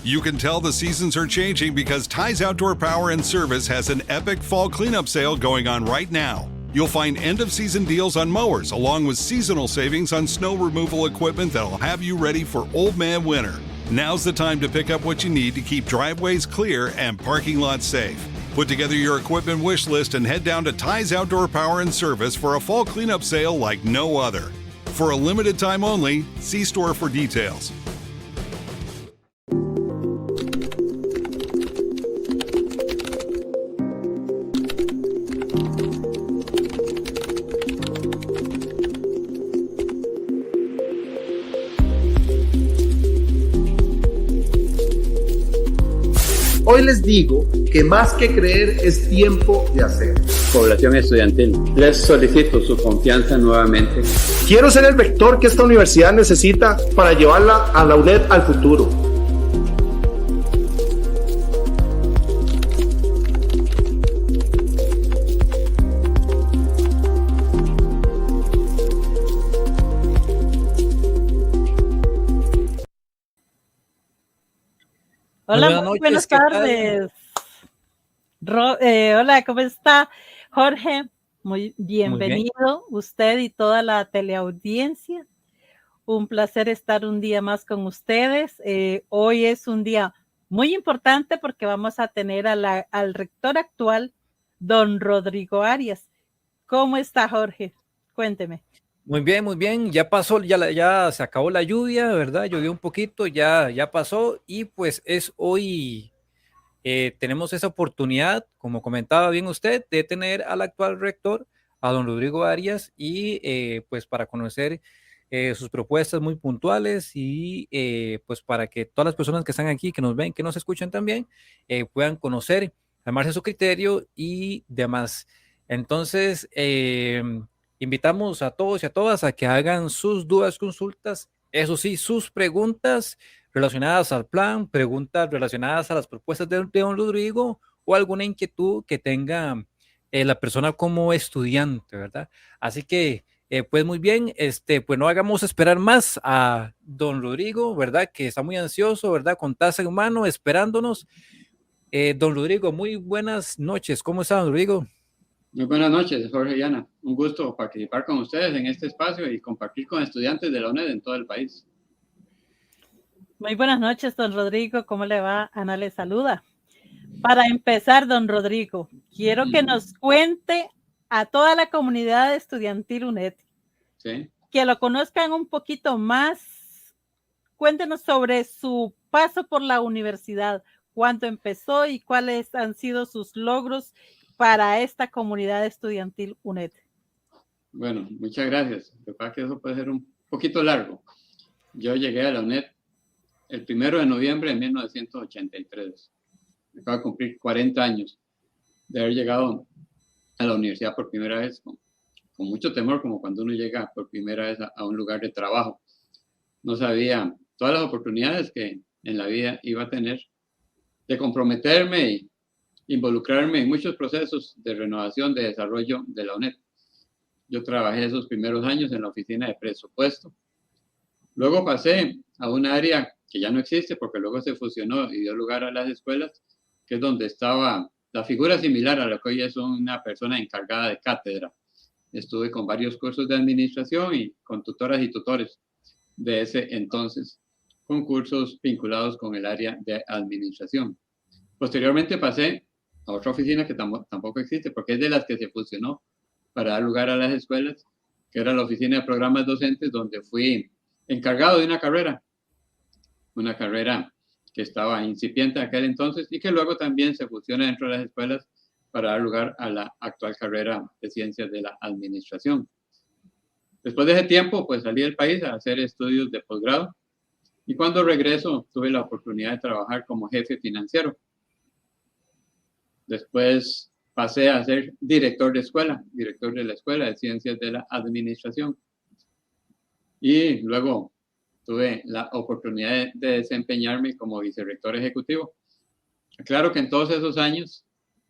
You can tell the seasons are changing because Ties Outdoor Power and Service has an epic fall cleanup sale going on right now. You'll find end-of-season deals on mowers along with seasonal savings on snow removal equipment that'll have you ready for old man winter. Now's the time to pick up what you need to keep driveways clear and parking lots safe. Put together your equipment wish list and head down to Ties Outdoor Power and Service for a fall cleanup sale like no other. For a limited time only, see store for details. Hoy les digo que más que creer es tiempo de hacer. Población estudiantil, les solicito su confianza nuevamente. Quiero ser el vector que esta universidad necesita para llevarla a la UNED al futuro. Hola, muy buenas tardes. Hola, ¿cómo está Jorge? Muy bienvenido, usted y toda la teleaudiencia. Un placer estar un día más con ustedes. Hoy es un día muy importante porque vamos a tener al rector actual, don Rodrigo Arias. ¿Cómo está, Jorge? Cuénteme. Muy bien. Ya pasó, ya se acabó la lluvia, ¿verdad? Llovió un poquito, ya pasó y pues es hoy, tenemos esa oportunidad, como comentaba bien usted, de tener al actual rector, a don Rodrigo Arias, y pues para conocer sus propuestas muy puntuales y pues para que todas las personas que están aquí, que nos ven, que nos escuchan también, puedan conocer, armarse su criterio y demás. Entonces, invitamos a todos y a todas a que hagan sus dudas, consultas, eso sí, sus preguntas relacionadas al plan, preguntas relacionadas a las propuestas de don Rodrigo o alguna inquietud que tenga la persona como estudiante, ¿verdad? Así que, pues muy bien, pues no hagamos esperar más a don Rodrigo, ¿verdad? Que está muy ansioso, ¿verdad? Con taza en mano, esperándonos. Don Rodrigo, muy buenas noches. ¿Cómo está, don Rodrigo? Muy buenas noches, Jorge y Ana. Un gusto participar con ustedes en este espacio y compartir con estudiantes de la UNED en todo el país. Muy buenas noches, don Rodrigo. ¿Cómo le va? Ana le saluda. Para empezar, don Rodrigo, quiero que nos cuente a toda la comunidad estudiantil UNED, ¿sí?, que lo conozcan un poquito más. Cuéntenos sobre su paso por la universidad, cuándo empezó y cuáles han sido sus logros para esta comunidad estudiantil UNED. Bueno, muchas gracias. Lo que pasa es que eso puede ser un poquito largo. Yo llegué a la UNED el 1 de noviembre de 1983. Acabo de cumplir 40 años de haber llegado a la universidad por primera vez, con mucho temor, como cuando uno llega por primera vez a un lugar de trabajo. No sabía todas las oportunidades que en la vida iba a tener de comprometerme y involucrarme en muchos procesos de renovación, de desarrollo de la UNED. Yo trabajé esos primeros años en la oficina de presupuesto. Luego pasé a un área que ya no existe porque luego se fusionó y dio lugar a las escuelas, que es donde estaba la figura similar a lo que hoy es una persona encargada de cátedra. Estuve con varios cursos de administración y con tutoras y tutores de ese entonces, con cursos vinculados con el área de administración. Posteriormente pasé a otra oficina que tampoco existe, porque es de las que se fusionó para dar lugar a las escuelas, que era la oficina de programas docentes, donde fui encargado de una carrera que estaba incipiente en aquel entonces y que luego también se fusiona dentro de las escuelas para dar lugar a la actual carrera de Ciencias de la Administración. Después de ese tiempo, pues salí del país a hacer estudios de posgrado y cuando regreso tuve la oportunidad de trabajar como jefe financiero. Después pasé a ser director de la Escuela de Ciencias de la Administración. Y luego tuve la oportunidad de desempeñarme como vicerrector ejecutivo. Claro que en todos esos años,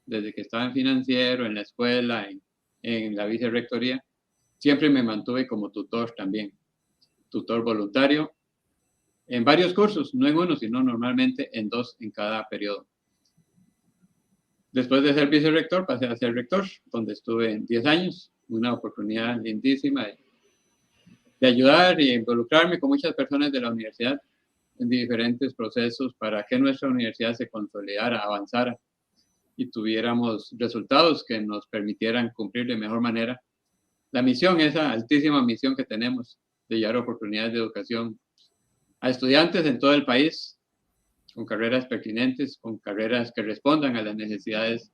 desde que estaba en financiero, en la escuela, en la vicerrectoría, siempre me mantuve como tutor también, tutor voluntario, en varios cursos, no en uno, sino normalmente en 2 en cada periodo. Después de ser vicerrector, pasé a ser rector, donde estuve 10 años, una oportunidad lindísima de ayudar y involucrarme con muchas personas de la universidad en diferentes procesos para que nuestra universidad se consolidara, avanzara y tuviéramos resultados que nos permitieran cumplir de mejor manera la misión, esa altísima misión que tenemos de llevar oportunidades de educación a estudiantes en todo el país, con carreras pertinentes, con carreras que respondan a las necesidades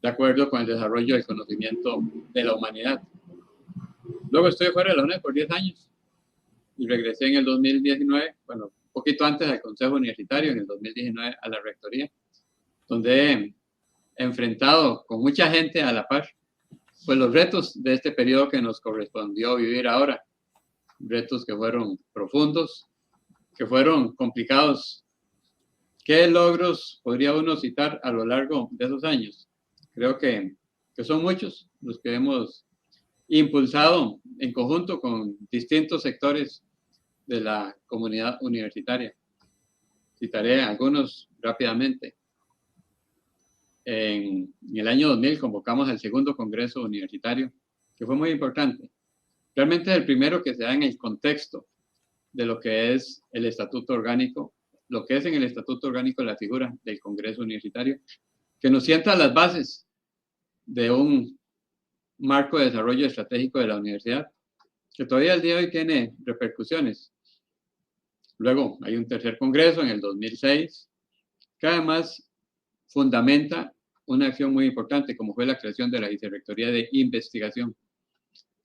de acuerdo con el desarrollo del conocimiento de la humanidad. Luego estuve fuera de la UNED por 10 años y regresé en el 2019, bueno, un poquito antes al Consejo Universitario, en el 2019 a la Rectoría, donde he enfrentado con mucha gente a la par pues los retos de este periodo que nos correspondió vivir ahora. Retos que fueron profundos, que fueron complicados. ¿Qué logros podría uno citar a lo largo de esos años? Creo que son muchos los que hemos impulsado en conjunto con distintos sectores de la comunidad universitaria. Citaré algunos rápidamente. En el año 2000 convocamos el segundo Congreso Universitario, que fue muy importante. Realmente es el primero que se da en el contexto de lo que es el estatuto orgánico, lo que es en el estatuto orgánico la figura del Congreso Universitario, que nos sienta las bases de un marco de desarrollo estratégico de la universidad, que todavía al día de hoy tiene repercusiones. Luego hay un tercer congreso en el 2006, que además fundamenta una acción muy importante, como fue la creación de la Vicerrectoría de Investigación.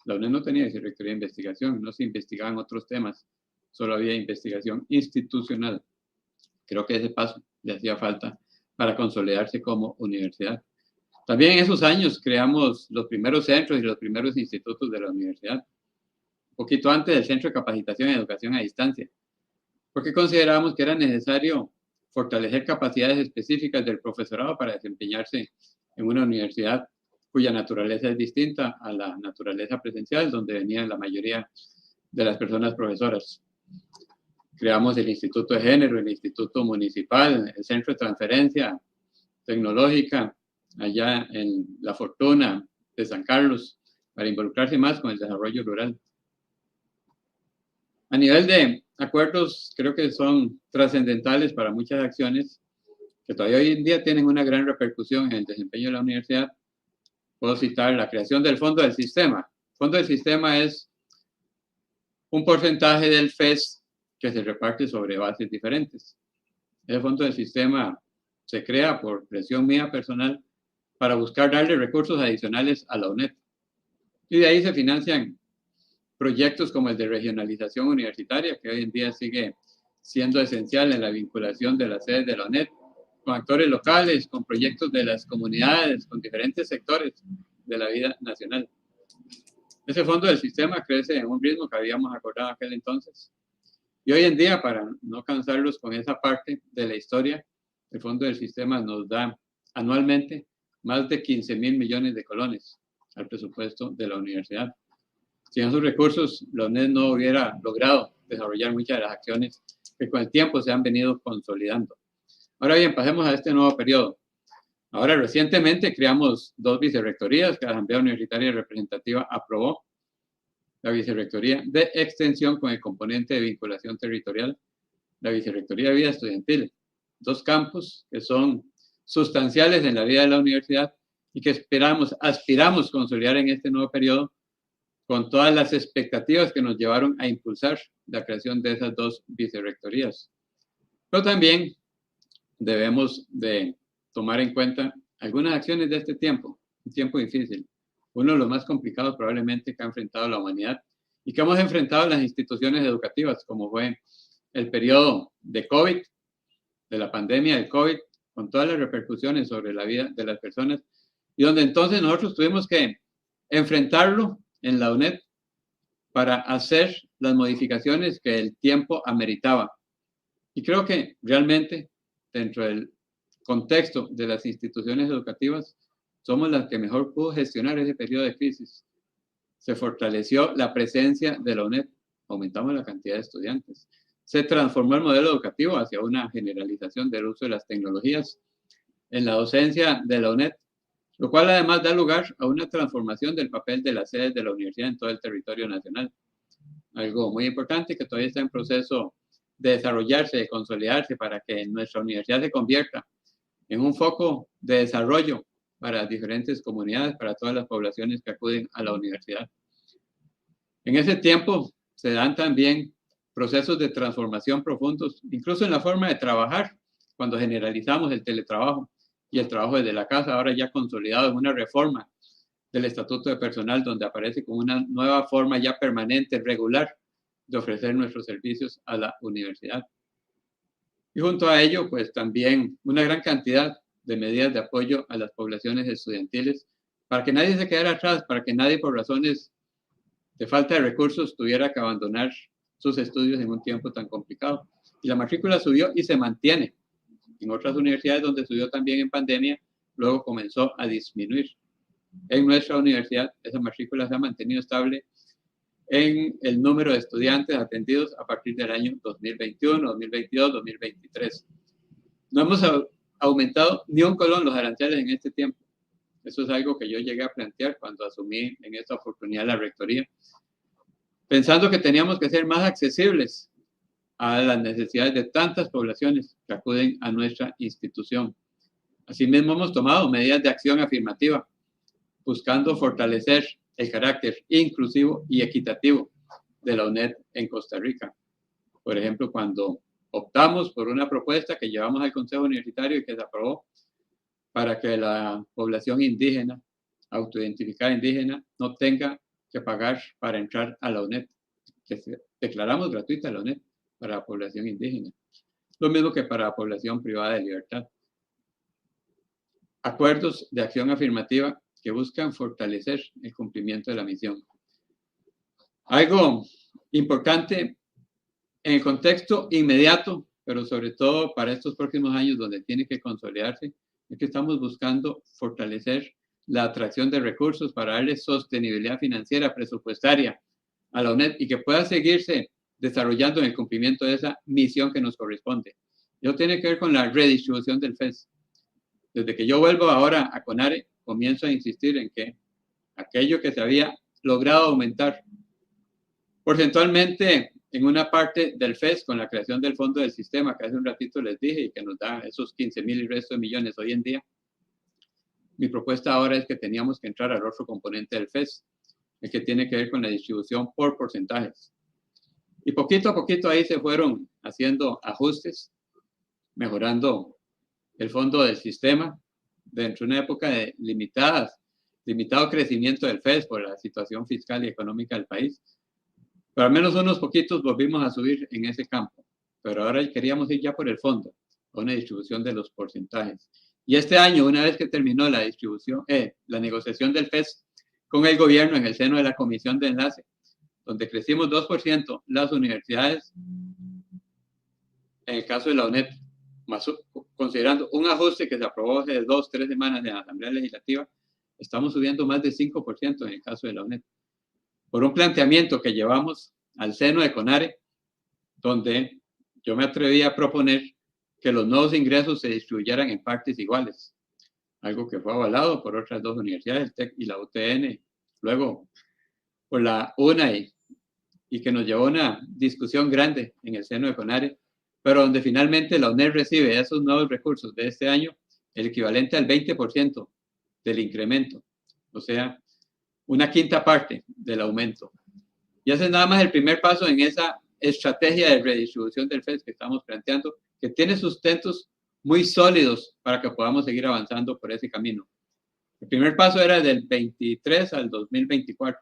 La UNED no tenía Vicerrectoría de Investigación, no se investigaban otros temas, solo había investigación institucional. Creo que ese paso le hacía falta para consolidarse como universidad. También en esos años creamos los primeros centros y los primeros institutos de la universidad, un poquito antes del Centro de Capacitación y Educación a Distancia, porque considerábamos que era necesario fortalecer capacidades específicas del profesorado para desempeñarse en una universidad cuya naturaleza es distinta a la naturaleza presencial, donde venían la mayoría de las personas profesoras. Creamos el Instituto de Género, el Instituto Municipal, el Centro de Transferencia Tecnológica, allá en La Fortuna de San Carlos, para involucrarse más con el desarrollo rural. A nivel de acuerdos, creo que son trascendentales para muchas acciones que todavía hoy en día tienen una gran repercusión en el desempeño de la universidad. Puedo citar la creación del Fondo del Sistema. El Fondo del Sistema es un porcentaje del FES que se reparte sobre bases diferentes. El Fondo del Sistema se crea por presión mía personal para buscar darle recursos adicionales a la UNED. Y de ahí se financian proyectos como el de regionalización universitaria, que hoy en día sigue siendo esencial en la vinculación de las sedes de la UNED, con actores locales, con proyectos de las comunidades, con diferentes sectores de la vida nacional. Ese Fondo del Sistema crece en un ritmo que habíamos acordado en aquel entonces. Y hoy en día, para no cansarlos con esa parte de la historia, el Fondo del Sistema nos da anualmente más de 15.000 millones de colones al presupuesto de la universidad. Sin esos recursos, la UNED no hubiera logrado desarrollar muchas de las acciones que con el tiempo se han venido consolidando. Ahora bien, pasemos a este nuevo periodo. Ahora, recientemente creamos 2 vicerrectorías que la Asamblea Universitaria Representativa aprobó. La Vicerrectoría de Extensión con el componente de vinculación territorial, la Vicerrectoría de Vida Estudiantil. 2 campos que son sustanciales en la vida de la universidad y que aspiramos consolidar en este nuevo periodo con todas las expectativas que nos llevaron a impulsar la creación de esas 2 vicerrectorías. Pero también debemos de tomar en cuenta algunas acciones de este tiempo, un tiempo difícil, uno de los más complicados probablemente que ha enfrentado la humanidad y que hemos enfrentado las instituciones educativas, como fue el periodo de COVID, de la pandemia del COVID, con todas las repercusiones sobre la vida de las personas, y donde entonces nosotros tuvimos que enfrentarlo en la UNED para hacer las modificaciones que el tiempo ameritaba. Y creo que realmente, dentro del contexto de las instituciones educativas, somos las que mejor pudo gestionar ese periodo de crisis. Se fortaleció la presencia de la UNED, aumentamos la cantidad de estudiantes, se transformó el modelo educativo hacia una generalización del uso de las tecnologías en la docencia de la UNED, lo cual además da lugar a una transformación del papel de las sedes de la universidad en todo el territorio nacional. Algo muy importante que todavía está en proceso de desarrollarse, de consolidarse, para que nuestra universidad se convierta en un foco de desarrollo para diferentes comunidades, para todas las poblaciones que acuden a la universidad. En ese tiempo se dan también procesos de transformación profundos, incluso en la forma de trabajar, cuando generalizamos el teletrabajo y el trabajo desde la casa, ahora ya consolidado en una reforma del Estatuto de Personal, donde aparece como una nueva forma ya permanente, regular, de ofrecer nuestros servicios a la universidad. Y junto a ello, pues también una gran cantidad de medidas de apoyo a las poblaciones estudiantiles, para que nadie se quedara atrás, para que nadie por razones de falta de recursos tuviera que abandonar sus estudios en un tiempo tan complicado. Y la matrícula subió y se mantiene. En otras universidades donde subió también en pandemia, luego comenzó a disminuir. En nuestra universidad, esa matrícula se ha mantenido estable en el número de estudiantes atendidos a partir del año 2021, 2022, 2023. No hemos aumentado ni un colón los aranceles en este tiempo. Eso es algo que yo llegué a plantear cuando asumí en esta oportunidad la rectoría, pensando que teníamos que ser más accesibles a las necesidades de tantas poblaciones que acuden a nuestra institución. Asimismo, hemos tomado medidas de acción afirmativa, buscando fortalecer el carácter inclusivo y equitativo de la UNED en Costa Rica. Por ejemplo, cuando optamos por una propuesta que llevamos al Consejo Universitario y que se aprobó para que la población indígena, autoidentificada indígena, no tenga que pagar para entrar a la UNED, que declaramos gratuita la UNED para la población indígena. Lo mismo que para la población privada de libertad. Acuerdos de acción afirmativa que buscan fortalecer el cumplimiento de la misión. Algo importante en el contexto inmediato, pero sobre todo para estos próximos años donde tiene que consolidarse, es que estamos buscando fortalecer la atracción de recursos para darle sostenibilidad financiera, presupuestaria a la UNED y que pueda seguirse desarrollando en el cumplimiento de esa misión que nos corresponde. Eso tiene que ver con la redistribución del FES. Desde que yo vuelvo ahora a CONARE, comienzo a insistir en que aquello que se había logrado aumentar porcentualmente en una parte del FES con la creación del fondo del sistema, que hace un ratito les dije, y que nos da esos 15,000 y resto de millones hoy en día, mi propuesta ahora es que teníamos que entrar al otro componente del FES, el que tiene que ver con la distribución por porcentajes. Y poquito a poquito ahí se fueron haciendo ajustes, mejorando el fondo del sistema dentro de una época de limitado crecimiento del FES por la situación fiscal y económica del país. Pero al menos unos poquitos volvimos a subir en ese campo. Pero ahora queríamos ir ya por el fondo, a una distribución de los porcentajes. Y este año, una vez que terminó la distribución, la negociación del FES con el gobierno en el seno de la Comisión de Enlace, donde crecimos 2% las universidades, en el caso de la UNED, más, considerando un ajuste que se aprobó hace 2-3 semanas en la Asamblea Legislativa, estamos subiendo más de 5% en el caso de la UNED. Por un planteamiento que llevamos al seno de CONARE, donde yo me atreví a proponer que los nuevos ingresos se distribuyeran en partes iguales, algo que fue avalado por otras dos universidades, el TEC y la UTN, luego por la UNA y que nos llevó a una discusión grande en el seno de CONARE, pero donde finalmente la UNED recibe esos nuevos recursos de este año, el equivalente al 20% del incremento, o sea, una quinta parte del aumento. Y ese es nada más el primer paso en esa estrategia de redistribución del FES que estamos planteando, que tiene sustentos muy sólidos para que podamos seguir avanzando por ese camino. El primer paso era del 23 al 2024.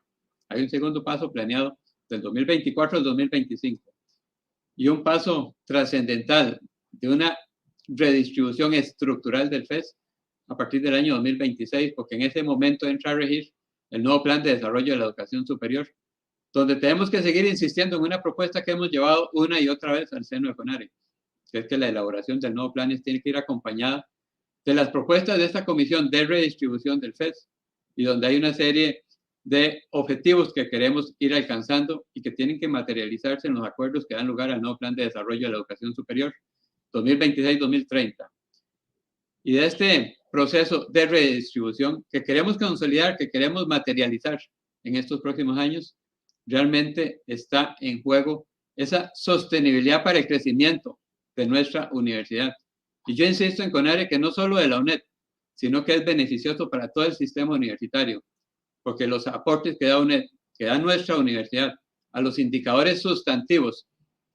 Hay un segundo paso planeado del 2024 al 2025. Y un paso trascendental de una redistribución estructural del FES a partir del año 2026, porque en ese momento entra a regir el nuevo Plan de Desarrollo de la Educación Superior, donde tenemos que seguir insistiendo en una propuesta que hemos llevado una y otra vez al seno de CONARE, que es que la elaboración del nuevo plan tiene que ir acompañada de las propuestas de esta comisión de redistribución del FES, y donde hay una serie de objetivos que queremos ir alcanzando y que tienen que materializarse en los acuerdos que dan lugar al nuevo Plan de Desarrollo de la Educación Superior 2026-2030. Y de este proceso de redistribución que queremos consolidar, que queremos materializar en estos próximos años, realmente está en juego esa sostenibilidad para el crecimiento de nuestra universidad. Y yo insisto en CONARE que no solo de la UNED, sino que es beneficioso para todo el sistema universitario, porque los aportes que da UNED, que da nuestra universidad a los indicadores sustantivos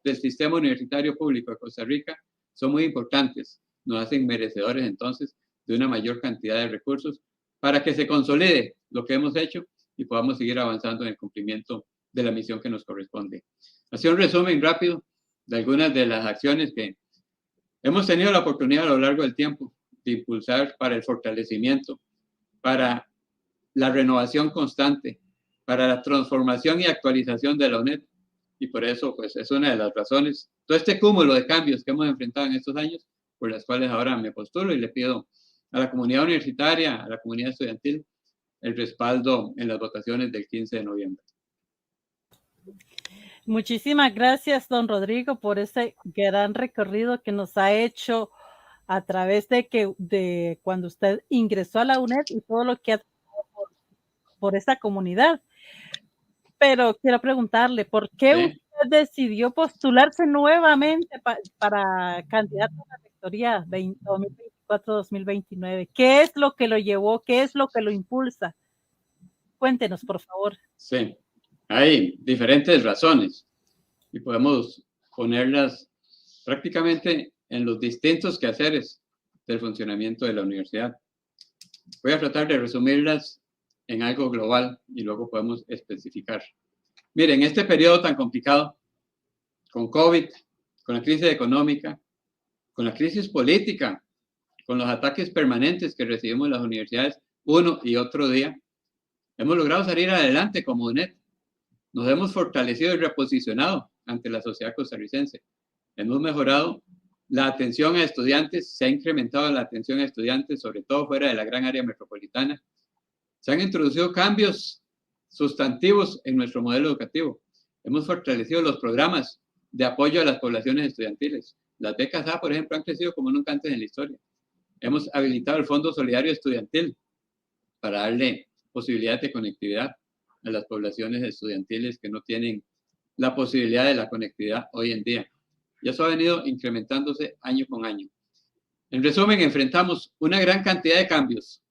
del sistema universitario público de Costa Rica son muy importantes. Nos hacen merecedores entonces de una mayor cantidad de recursos para que se consolide lo que hemos hecho y podamos seguir avanzando en el cumplimiento de la misión que nos corresponde. Así un resumen rápido de algunas de las acciones que hemos tenido la oportunidad a lo largo del tiempo de impulsar para el fortalecimiento, para la renovación constante, para la transformación y actualización de la UNED. Y por eso, pues, es una de las razones, todo este cúmulo de cambios que hemos enfrentado en estos años, por las cuales ahora me postulo y le pido a la comunidad universitaria, a la comunidad estudiantil, el respaldo en las votaciones del 15 de noviembre. Muchísimas gracias, don Rodrigo, por ese gran recorrido que nos ha hecho a través de cuando usted ingresó a la UNED y todo lo que ha hecho por esta comunidad. Pero quiero preguntarle, ¿por qué usted decidió postularse nuevamente para candidato a la rectoría 2024-2029? ¿Qué es lo que lo llevó? ¿Qué es lo que lo impulsa? Cuéntenos, por favor. Sí, hay diferentes razones y podemos ponerlas prácticamente en los distintos quehaceres del funcionamiento de la universidad. Voy a tratar de resumirlas en algo global y luego podemos especificar. Miren, este periodo tan complicado, con COVID, con la crisis económica, con la crisis política, con los ataques permanentes que recibimos en las universidades uno y otro día, hemos logrado salir adelante como UNED. Nos hemos fortalecido y reposicionado ante la sociedad costarricense. Hemos mejorado la atención a estudiantes, se ha incrementado la atención a estudiantes, sobre todo fuera de la gran área metropolitana. Se han introducido cambios sustantivos en nuestro modelo educativo. Hemos fortalecido los programas de apoyo a las poblaciones estudiantiles. Las becas A, por ejemplo, han crecido como nunca antes en la historia. Hemos habilitado el Fondo Solidario Estudiantil para darle posibilidad de conectividad a las poblaciones estudiantiles que no tienen la posibilidad de la conectividad hoy en día. Y eso ha venido incrementándose año con año. En resumen, enfrentamos una gran cantidad de cambios.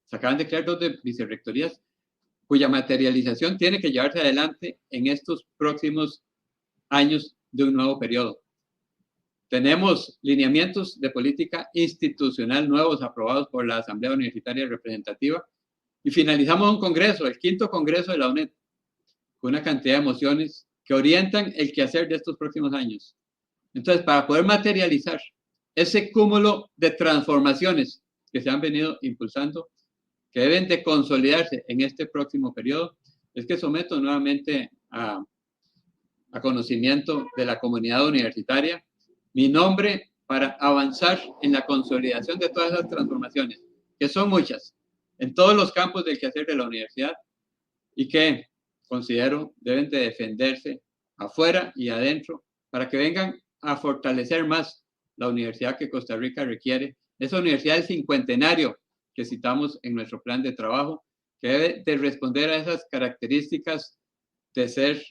Se acaban de crear 2 vicerrectorías cuya materialización tiene que llevarse adelante en estos próximos años de un nuevo periodo. Tenemos lineamientos de política institucional nuevos aprobados por la Asamblea Universitaria Representativa y finalizamos un congreso, el 5º Congreso de la UNED, con una cantidad de mociones que orientan el quehacer de estos próximos años. Entonces, para poder materializar ese cúmulo de transformaciones que se han venido impulsando, que deben de consolidarse en este próximo periodo, es que someto nuevamente a conocimiento de la comunidad universitaria mi nombre para avanzar en la consolidación de todas esas transformaciones, que son muchas, en todos los campos del quehacer de la universidad y que considero deben de defenderse afuera y adentro para que vengan a fortalecer más la universidad que Costa Rica requiere, esa universidad del cincuentenario que citamos en nuestro plan de trabajo, que debe de responder a esas características de ser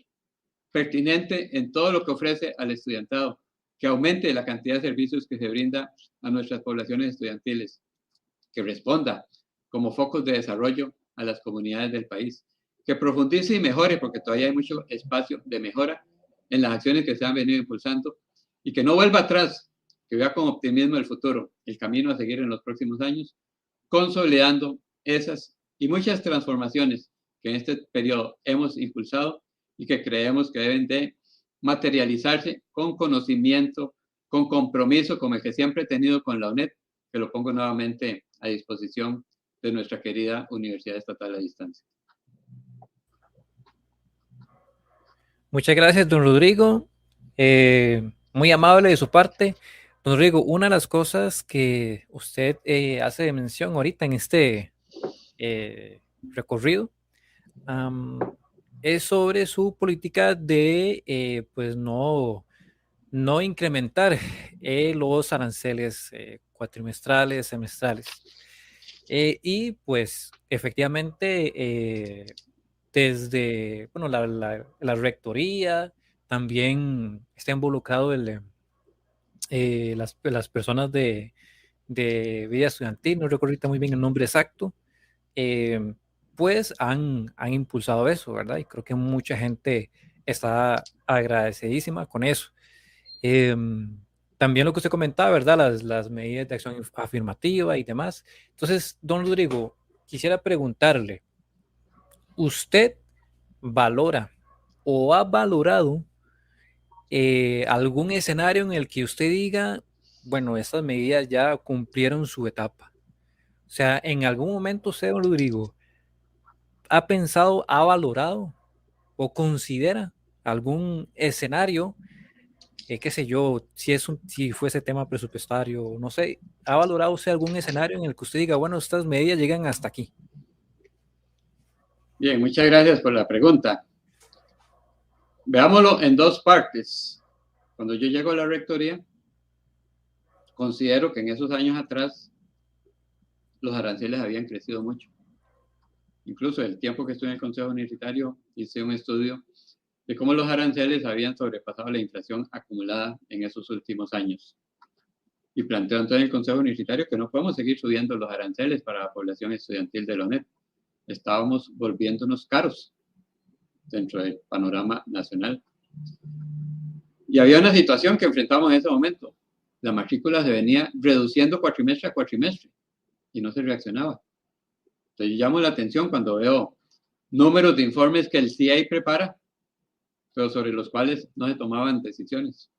pertinente en todo lo que ofrece al estudiantado, que aumente la cantidad de servicios que se brinda a nuestras poblaciones estudiantiles, que responda como focos de desarrollo a las comunidades del país, que profundice y mejore, porque todavía hay mucho espacio de mejora en las acciones que se han venido impulsando, y que no vuelva atrás, que vea con optimismo el futuro, el camino a seguir en los próximos años, consolidando esas y muchas transformaciones que en este periodo hemos impulsado y que creemos que deben de materializarse con conocimiento, con compromiso como el que siempre he tenido con la UNED, que lo pongo nuevamente a disposición de nuestra querida Universidad Estatal a Distancia. Muchas gracias, don Rodrigo. Muy amable de su parte. Don Rodrigo, una de las cosas que usted hace de mención ahorita en este recorrido es sobre su política de pues no incrementar los aranceles cuatrimestrales, semestrales. Y pues efectivamente desde bueno, la rectoría también está involucrado las personas de vida estudiantil, no recuerdo ahorita muy bien el nombre exacto, pues han impulsado eso, ¿verdad? Y creo que mucha gente está agradecidísima con eso. También lo que usted comentaba, ¿verdad? Las medidas de acción afirmativa y demás. Entonces, don Rodrigo, quisiera preguntarle, ¿usted valora o ha valorado algún escenario en el que usted diga, bueno, estas medidas ya cumplieron su etapa? O sea, en algún momento usted, don Rodrigo, ha pensado, ha valorado o considera algún escenario, qué sé yo, si fuese tema presupuestario, no sé, ¿ha valorado usted algún escenario en el que usted diga, bueno, estas medidas llegan hasta aquí? Bien, muchas gracias por la pregunta. Veámoslo en dos partes. Cuando yo llego a la rectoría, considero que en esos años atrás los aranceles habían crecido mucho. Incluso el tiempo que estuve en el Consejo Universitario, hice un estudio de cómo los aranceles habían sobrepasado la inflación acumulada en esos últimos años. Y planteo entonces en el Consejo Universitario que no podemos seguir subiendo los aranceles para la población estudiantil de la UNED. Estábamos volviéndonos caros dentro del panorama nacional. Y había una situación que enfrentamos en ese momento. La matrícula se venía reduciendo cuatrimestre a cuatrimestre y no se reaccionaba. Entonces, yo llamo la atención cuando veo números de informes que el CIE prepara, pero sobre los cuales no se tomaban decisiones.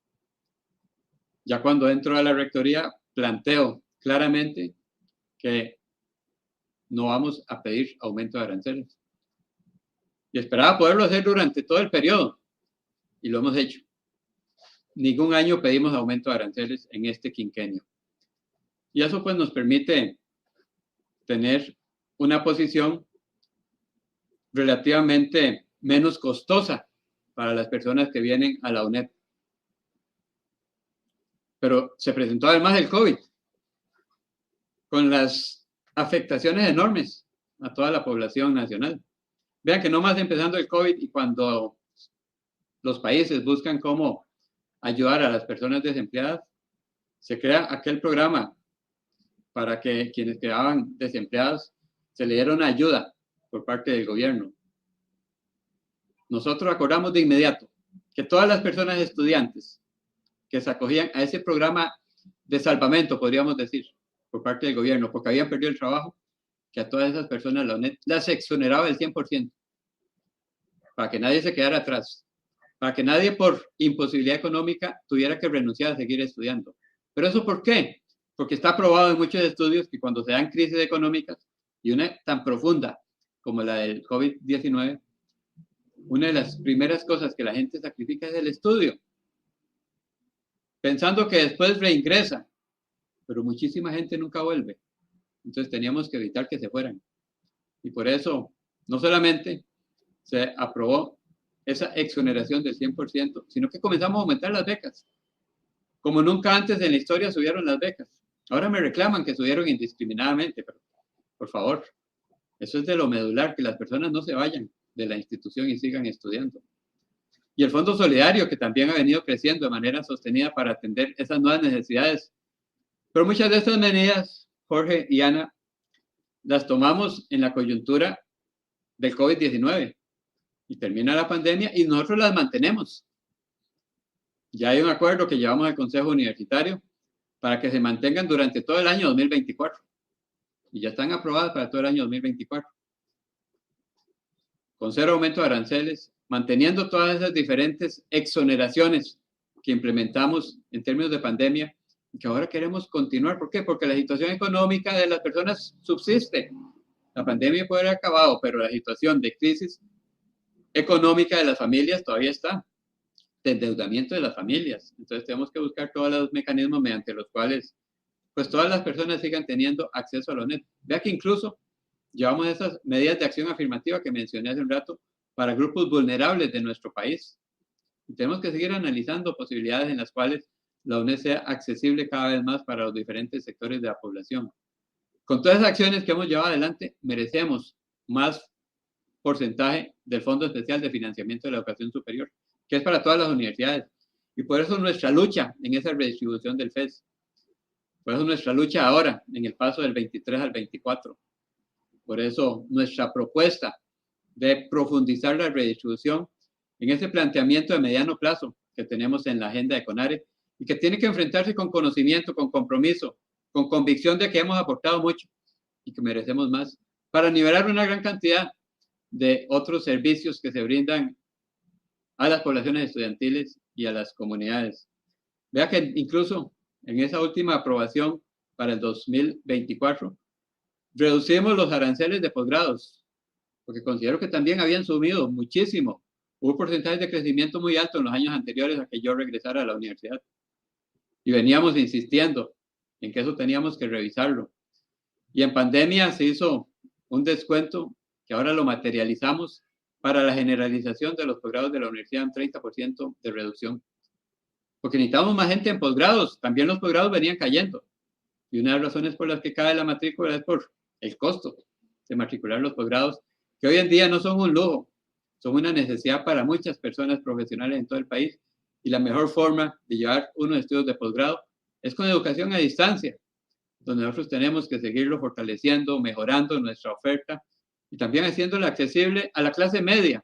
Ya cuando entro a la rectoría, planteo claramente que no vamos a pedir aumento de aranceles. Y esperaba poderlo hacer durante todo el periodo, y lo hemos hecho. Ningún año pedimos aumento de aranceles en este quinquenio. Y eso pues nos permite tener una posición relativamente menos costosa para las personas que vienen a la UNED. Pero se presentó además el COVID, con las afectaciones enormes a toda la población nacional. Vean que no más empezando el COVID y cuando los países buscan cómo ayudar a las personas desempleadas, se crea aquel programa para que quienes quedaban desempleados se le diera una ayuda por parte del gobierno. Nosotros acordamos de inmediato que todas las personas estudiantes que se acogían a ese programa de salvamento, podríamos decir, por parte del gobierno, porque habían perdido el trabajo, que a todas esas personas la UNED las exoneraba del 100%, para que nadie se quedara atrás, para que nadie por imposibilidad económica tuviera que renunciar a seguir estudiando. ¿Pero eso por qué? Porque está probado en muchos estudios que cuando se dan crisis económicas, y una tan profunda como la del COVID-19, una de las primeras cosas que la gente sacrifica es el estudio, pensando que después reingresa, pero muchísima gente nunca vuelve. Entonces teníamos que evitar que se fueran. Y por eso, no solamente se aprobó esa exoneración del 100%, sino que comenzamos a aumentar las becas. Como nunca antes en la historia subieron las becas. Ahora me reclaman que subieron indiscriminadamente, pero por favor, eso es de lo medular, que las personas no se vayan de la institución y sigan estudiando. Y el Fondo Solidario, que también ha venido creciendo de manera sostenida para atender esas nuevas necesidades. Pero muchas de estas medidas, Jorge y Ana, las tomamos en la coyuntura del COVID-19 y termina la pandemia y nosotros las mantenemos. Ya hay un acuerdo que llevamos al Consejo Universitario para que se mantengan durante todo el año 2024 y ya están aprobadas para todo el año 2024. Con cero aumento de aranceles, manteniendo todas esas diferentes exoneraciones que implementamos en términos de pandemia y que ahora queremos continuar. ¿Por qué? Porque la situación económica de las personas subsiste. La pandemia puede haber acabado, pero la situación de crisis económica de las familias todavía está, de endeudamiento de las familias. Entonces tenemos que buscar todos los mecanismos mediante los cuales pues todas las personas sigan teniendo acceso a la UNED. Vea que incluso llevamos esas medidas de acción afirmativa que mencioné hace un rato para grupos vulnerables de nuestro país. Y tenemos que seguir analizando posibilidades en las cuales la UNED sea accesible cada vez más para los diferentes sectores de la población. Con todas esas acciones que hemos llevado adelante, merecemos más porcentaje del Fondo Especial de Financiamiento de la Educación Superior, que es para todas las universidades. Y por eso nuestra lucha en esa redistribución del FES. Por eso nuestra lucha ahora, en el paso del 23 al 24. Por eso nuestra propuesta de profundizar la redistribución en ese planteamiento de mediano plazo que tenemos en la agenda de CONARE y que tiene que enfrentarse con conocimiento, con compromiso, con convicción de que hemos aportado mucho y que merecemos más, para nivelar una gran cantidad de otros servicios que se brindan a las poblaciones estudiantiles y a las comunidades. Vea que incluso en esa última aprobación para el 2024, reducimos los aranceles de posgrados, porque considero que también habían subido muchísimo. Hubo porcentajes de crecimiento muy alto en los años anteriores a que yo regresara a la universidad. Y veníamos insistiendo en que eso teníamos que revisarlo. Y en pandemia se hizo un descuento que ahora lo materializamos para la generalización de los posgrados de la universidad, un 30% de reducción. Porque necesitamos más gente en posgrados. También los posgrados venían cayendo. Y una de las razones por las que cae la matrícula es por el costo de matricular los posgrados, que hoy en día no son un lujo, son una necesidad para muchas personas profesionales en todo el país. Y la mejor forma de llevar unos estudios de posgrado es con educación a distancia, donde nosotros tenemos que seguirlo fortaleciendo, mejorando nuestra oferta y también haciéndola accesible a la clase media,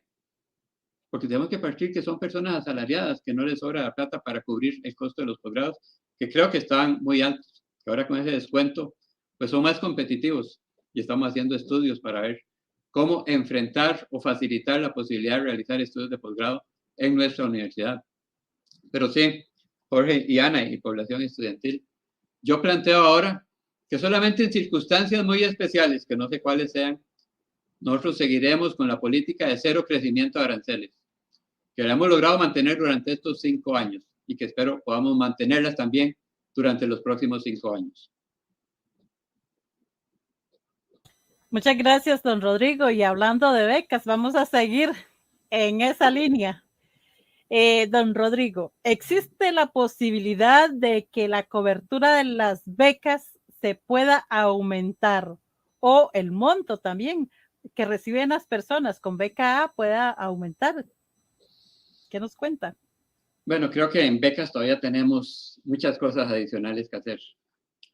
porque tenemos que partir que son personas asalariadas, que no les sobra la plata para cubrir el costo de los posgrados, que creo que estaban muy altos, que ahora con ese descuento pues son más competitivos y estamos haciendo estudios para ver cómo enfrentar o facilitar la posibilidad de realizar estudios de posgrado en nuestra universidad. Pero sí, Jorge y Ana y población estudiantil, yo planteo ahora que solamente en circunstancias muy especiales, que no sé cuáles sean, nosotros seguiremos con la política de cero crecimiento de aranceles, que la hemos logrado mantener durante estos 5 años y que espero podamos mantenerlas también durante los próximos 5 años. Muchas gracias, don Rodrigo. Y hablando de becas, vamos a seguir en esa línea. Don Rodrigo, ¿existe la posibilidad de que la cobertura de las becas se pueda aumentar o el monto también que reciben las personas con beca A pueda aumentar? ¿Qué nos cuenta? Bueno, creo que en becas todavía tenemos muchas cosas adicionales que hacer.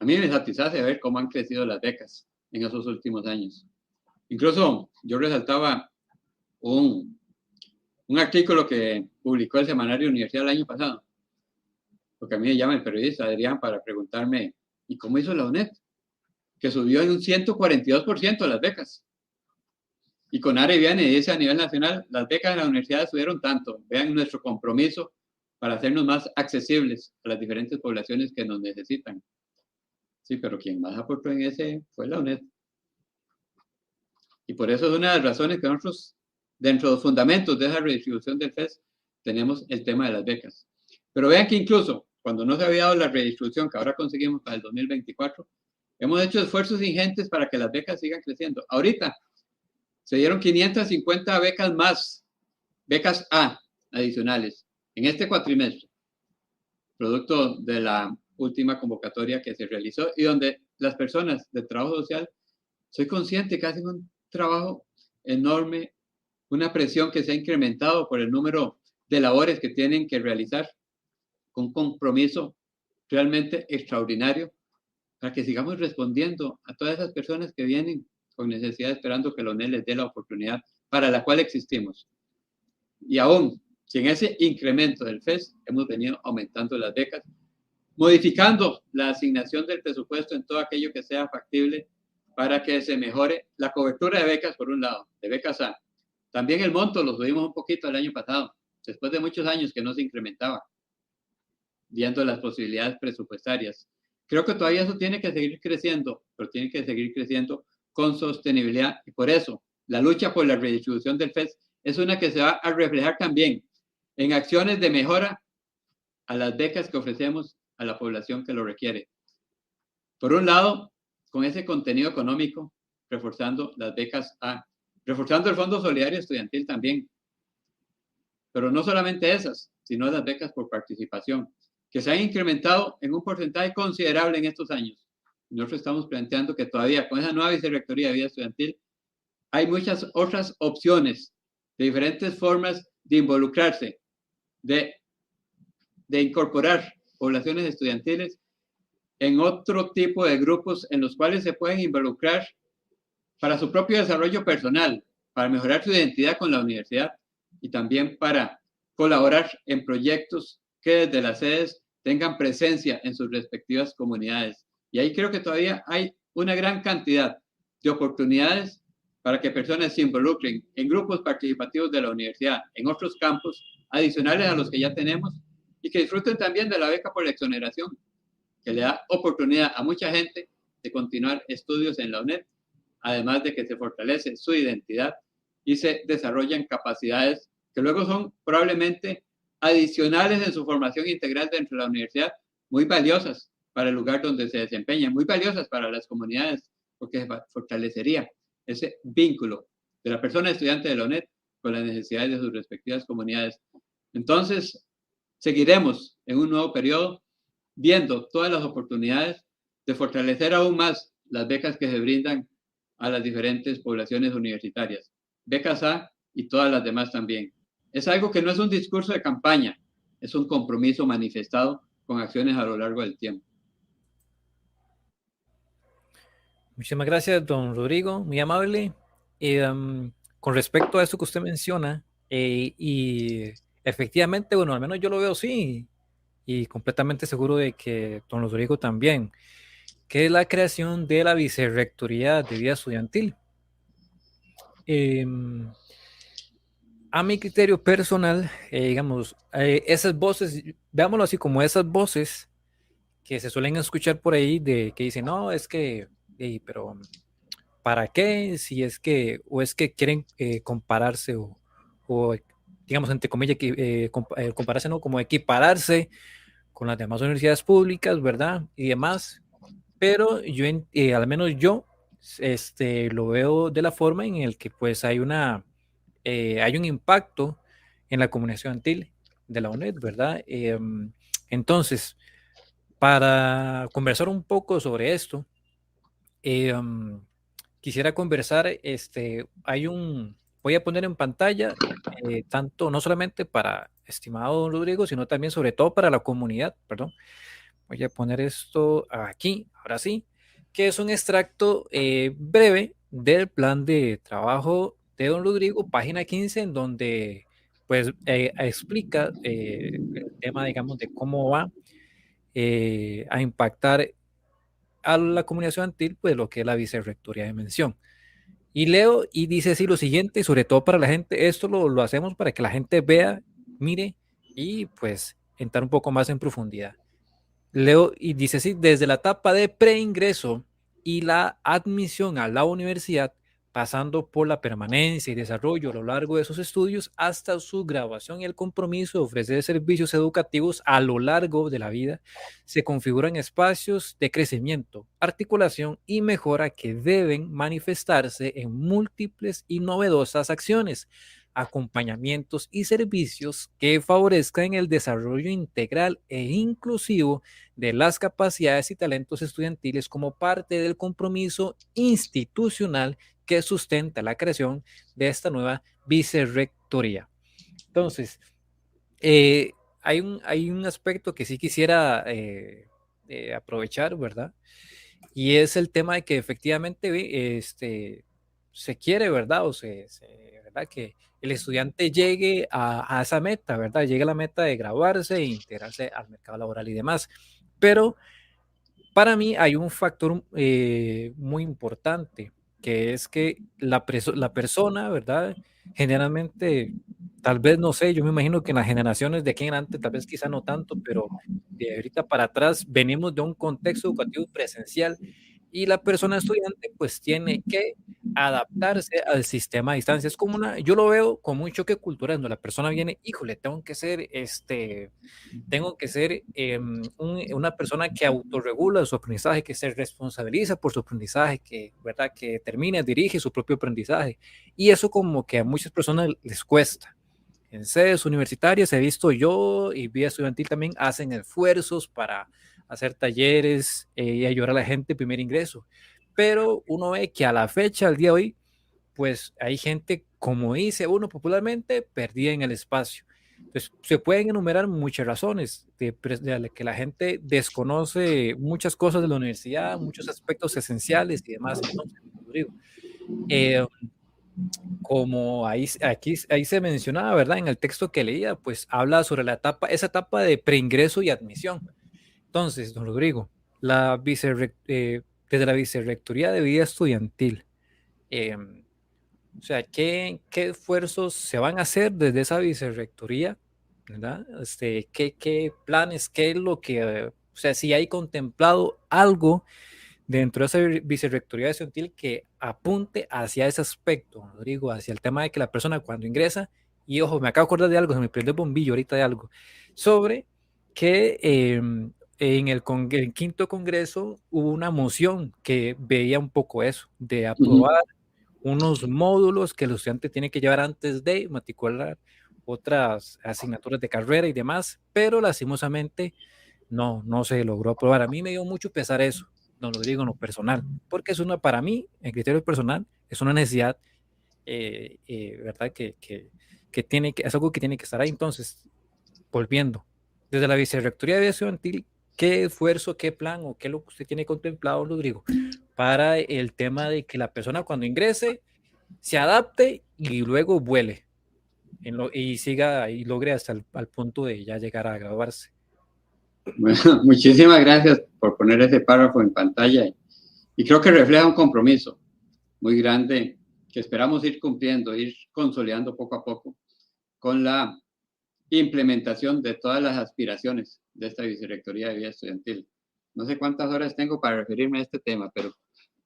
A mí me satisface ver cómo han crecido las becas en esos últimos años. Incluso yo resaltaba un artículo que publicó el Semanario Universidad el año pasado, porque a mí me llama el periodista Adrián para preguntarme, ¿y cómo hizo la UNED? Que subió en un 142% las becas. Y CONARE viene y dice a nivel nacional, las becas de la universidad subieron tanto. Vean nuestro compromiso para hacernos más accesibles a las diferentes poblaciones que nos necesitan. Sí, pero quien más aportó en ese fue la UNED. Y por eso es una de las razones que nosotros, dentro de los fundamentos de esa redistribución del FES, tenemos el tema de las becas. Pero vean que incluso cuando no se había dado la redistribución que ahora conseguimos para el 2024, hemos hecho esfuerzos ingentes para que las becas sigan creciendo. Ahorita se dieron 550 becas más, becas A adicionales, en este cuatrimestre, producto de la última convocatoria que se realizó y donde las personas de trabajo social, soy consciente que hacen un trabajo enorme, una presión que se ha incrementado por el número de labores que tienen que realizar, con compromiso realmente extraordinario para que sigamos respondiendo a todas esas personas que vienen con necesidad, esperando que la UNED les dé la oportunidad para la cual existimos. Y aún sin ese incremento del FES, hemos venido aumentando las becas, modificando la asignación del presupuesto en todo aquello que sea factible para que se mejore la cobertura de becas, por un lado, de becas A. También el monto lo subimos un poquito el año pasado, después de muchos años que no se incrementaba, viendo las posibilidades presupuestarias. Creo que todavía eso tiene que seguir creciendo, pero tiene que seguir creciendo con sostenibilidad. Y por eso, la lucha por la redistribución del FES es una que se va a reflejar también en acciones de mejora a las becas que ofrecemos a la población que lo requiere. Por un lado, con ese contenido económico, reforzando las becas A, reforzando el Fondo Solidario Estudiantil también. Pero no solamente esas, sino las becas por participación, que se han incrementado en un porcentaje considerable en estos años. Nosotros estamos planteando que todavía con esa nueva Vicerrectoría de Vida Estudiantil hay muchas otras opciones de diferentes formas de involucrarse, de incorporar poblaciones estudiantiles en otro tipo de grupos en los cuales se pueden involucrar para su propio desarrollo personal, para mejorar su identidad con la universidad y también para colaborar en proyectos que desde las sedes tengan presencia en sus respectivas comunidades. Y ahí creo que todavía hay una gran cantidad de oportunidades para que personas se involucren en grupos participativos de la universidad, en otros campos adicionales a los que ya tenemos, y que disfruten también de la beca por la exoneración, que le da oportunidad a mucha gente de continuar estudios en la UNED, además de que se fortalece su identidad y se desarrollan capacidades que luego son probablemente adicionales en su formación integral dentro de la universidad, muy valiosas para el lugar donde se desempeñan, muy valiosas para las comunidades, porque fortalecería ese vínculo de la persona estudiante de la UNED con las necesidades de sus respectivas comunidades. Entonces, seguiremos en un nuevo periodo viendo todas las oportunidades de fortalecer aún más las becas que se brindan a las diferentes poblaciones universitarias, becas A y todas las demás también. Es algo que no es un discurso de campaña, es un compromiso manifestado con acciones a lo largo del tiempo. Muchísimas gracias, don Rodrigo, muy amable. Con respecto a eso que usted menciona, y efectivamente, bueno, al menos yo lo veo así, y completamente seguro de que don Rodrigo también, que es la creación de la Vicerrectoría de Vida Estudiantil. A mi criterio personal, digamos, esas voces, veámoslo así, como esas voces que se suelen escuchar por ahí de que dicen, no, es que, pero ¿para qué? Si es que, o es que quieren compararse o, digamos, entre comillas, compararse, ¿no? Como equipararse con las demás universidades públicas, ¿verdad? Y demás. Pero yo, al menos yo, lo veo de la forma en el que pues hay un impacto en la comunidad estudiantil de la UNED, ¿verdad? Entonces, para conversar un poco sobre esto, quisiera conversar, voy a poner en pantalla, tanto, no solamente para estimado don Rodrigo, sino también sobre todo para la comunidad, perdón. Voy a poner esto aquí, ahora sí, que es un extracto breve del plan de trabajo de don Rodrigo, página 15, en donde pues explica el tema, digamos, de cómo va a impactar a la comunidad estudiantil, pues lo que es la vicerrectoría de mención. Y leo y dice así lo siguiente, sobre todo para la gente, esto lo hacemos para que la gente vea, mire y pues entrar un poco más en profundidad. Leo y dice así, desde la etapa de preingreso y la admisión a la universidad, pasando por la permanencia y desarrollo a lo largo de sus estudios hasta su graduación y el compromiso de ofrecer servicios educativos a lo largo de la vida, se configuran espacios de crecimiento, articulación y mejora que deben manifestarse en múltiples y novedosas acciones, acompañamientos y servicios que favorezcan el desarrollo integral e inclusivo de las capacidades y talentos estudiantiles como parte del compromiso institucional que sustenta la creación de esta nueva vicerrectoría. Entonces, hay un aspecto que sí quisiera aprovechar, ¿verdad? Y es el tema de que efectivamente se quiere, ¿verdad? ¿verdad? Que el estudiante llegue a esa meta, ¿verdad? Llegue a la meta de graduarse e integrarse al mercado laboral y demás. Pero para mí hay un factor muy importante, que es que la persona, ¿verdad? Generalmente, tal vez, no sé, yo me imagino que en las generaciones de aquí en adelante, tal vez quizá no tanto, pero de ahorita para atrás venimos de un contexto educativo presencial Y la persona estudiante pues tiene que adaptarse al sistema a distancia. Es como yo lo veo como un choque cultural, donde la persona viene, híjole, tengo que ser una persona que autorregula su aprendizaje, que se responsabiliza por su aprendizaje, que, ¿verdad? Que termina, dirige su propio aprendizaje. Y eso como que a muchas personas les cuesta. En sedes universitarias he visto yo y vida estudiantil también hacen esfuerzos para hacer talleres y ayudar a la gente primer ingreso. Pero uno ve que a la fecha, al día de hoy, pues hay gente, como dice uno popularmente, perdida en el espacio. Entonces, se pueden enumerar muchas razones de que la gente desconoce muchas cosas de la universidad, muchos aspectos esenciales y demás. Entonces, Rodrigo, como ahí se mencionaba, ¿verdad? En el texto que leía, pues habla sobre esa etapa de preingreso y admisión. Entonces, don Rodrigo, desde la Vicerrectoría de Vida Estudiantil, o sea, ¿qué esfuerzos se van a hacer desde esa vicerrectoría? ¿Verdad? ¿Qué planes, qué es lo que, o sea, si hay contemplado algo dentro de esa vicerrectoría estudiantil que apunte hacia ese aspecto, Rodrigo, hacia el tema de que la persona cuando ingresa, y ojo, me acabo de acordar de algo, se me prendió el bombillo ahorita de algo, sobre que en el quinto congreso hubo una moción que veía un poco eso, de aprobar unos módulos que el estudiante tiene que llevar antes de matricular otras asignaturas de carrera y demás, pero lastimosamente no se logró aprobar. A mí me dio mucho pesar eso, no lo digo en lo personal, porque para mí, en criterio personal, es una necesidad, ¿verdad? Es algo que tiene que estar ahí. Entonces, volviendo, desde la Vicerrectoría de Vida Estudiantil, ¿qué esfuerzo, qué plan o qué es lo que usted tiene contemplado, Rodrigo, para el tema de que la persona cuando ingrese se adapte y luego vuele y siga y logre hasta al punto de ya llegar a graduarse? Bueno, muchísimas gracias por poner ese párrafo en pantalla y creo que refleja un compromiso muy grande que esperamos ir cumpliendo, ir consolidando poco a poco con la implementación de todas las aspiraciones de esta Vicerrectoría de Vida Estudiantil. No sé cuántas horas tengo para referirme a este tema, pero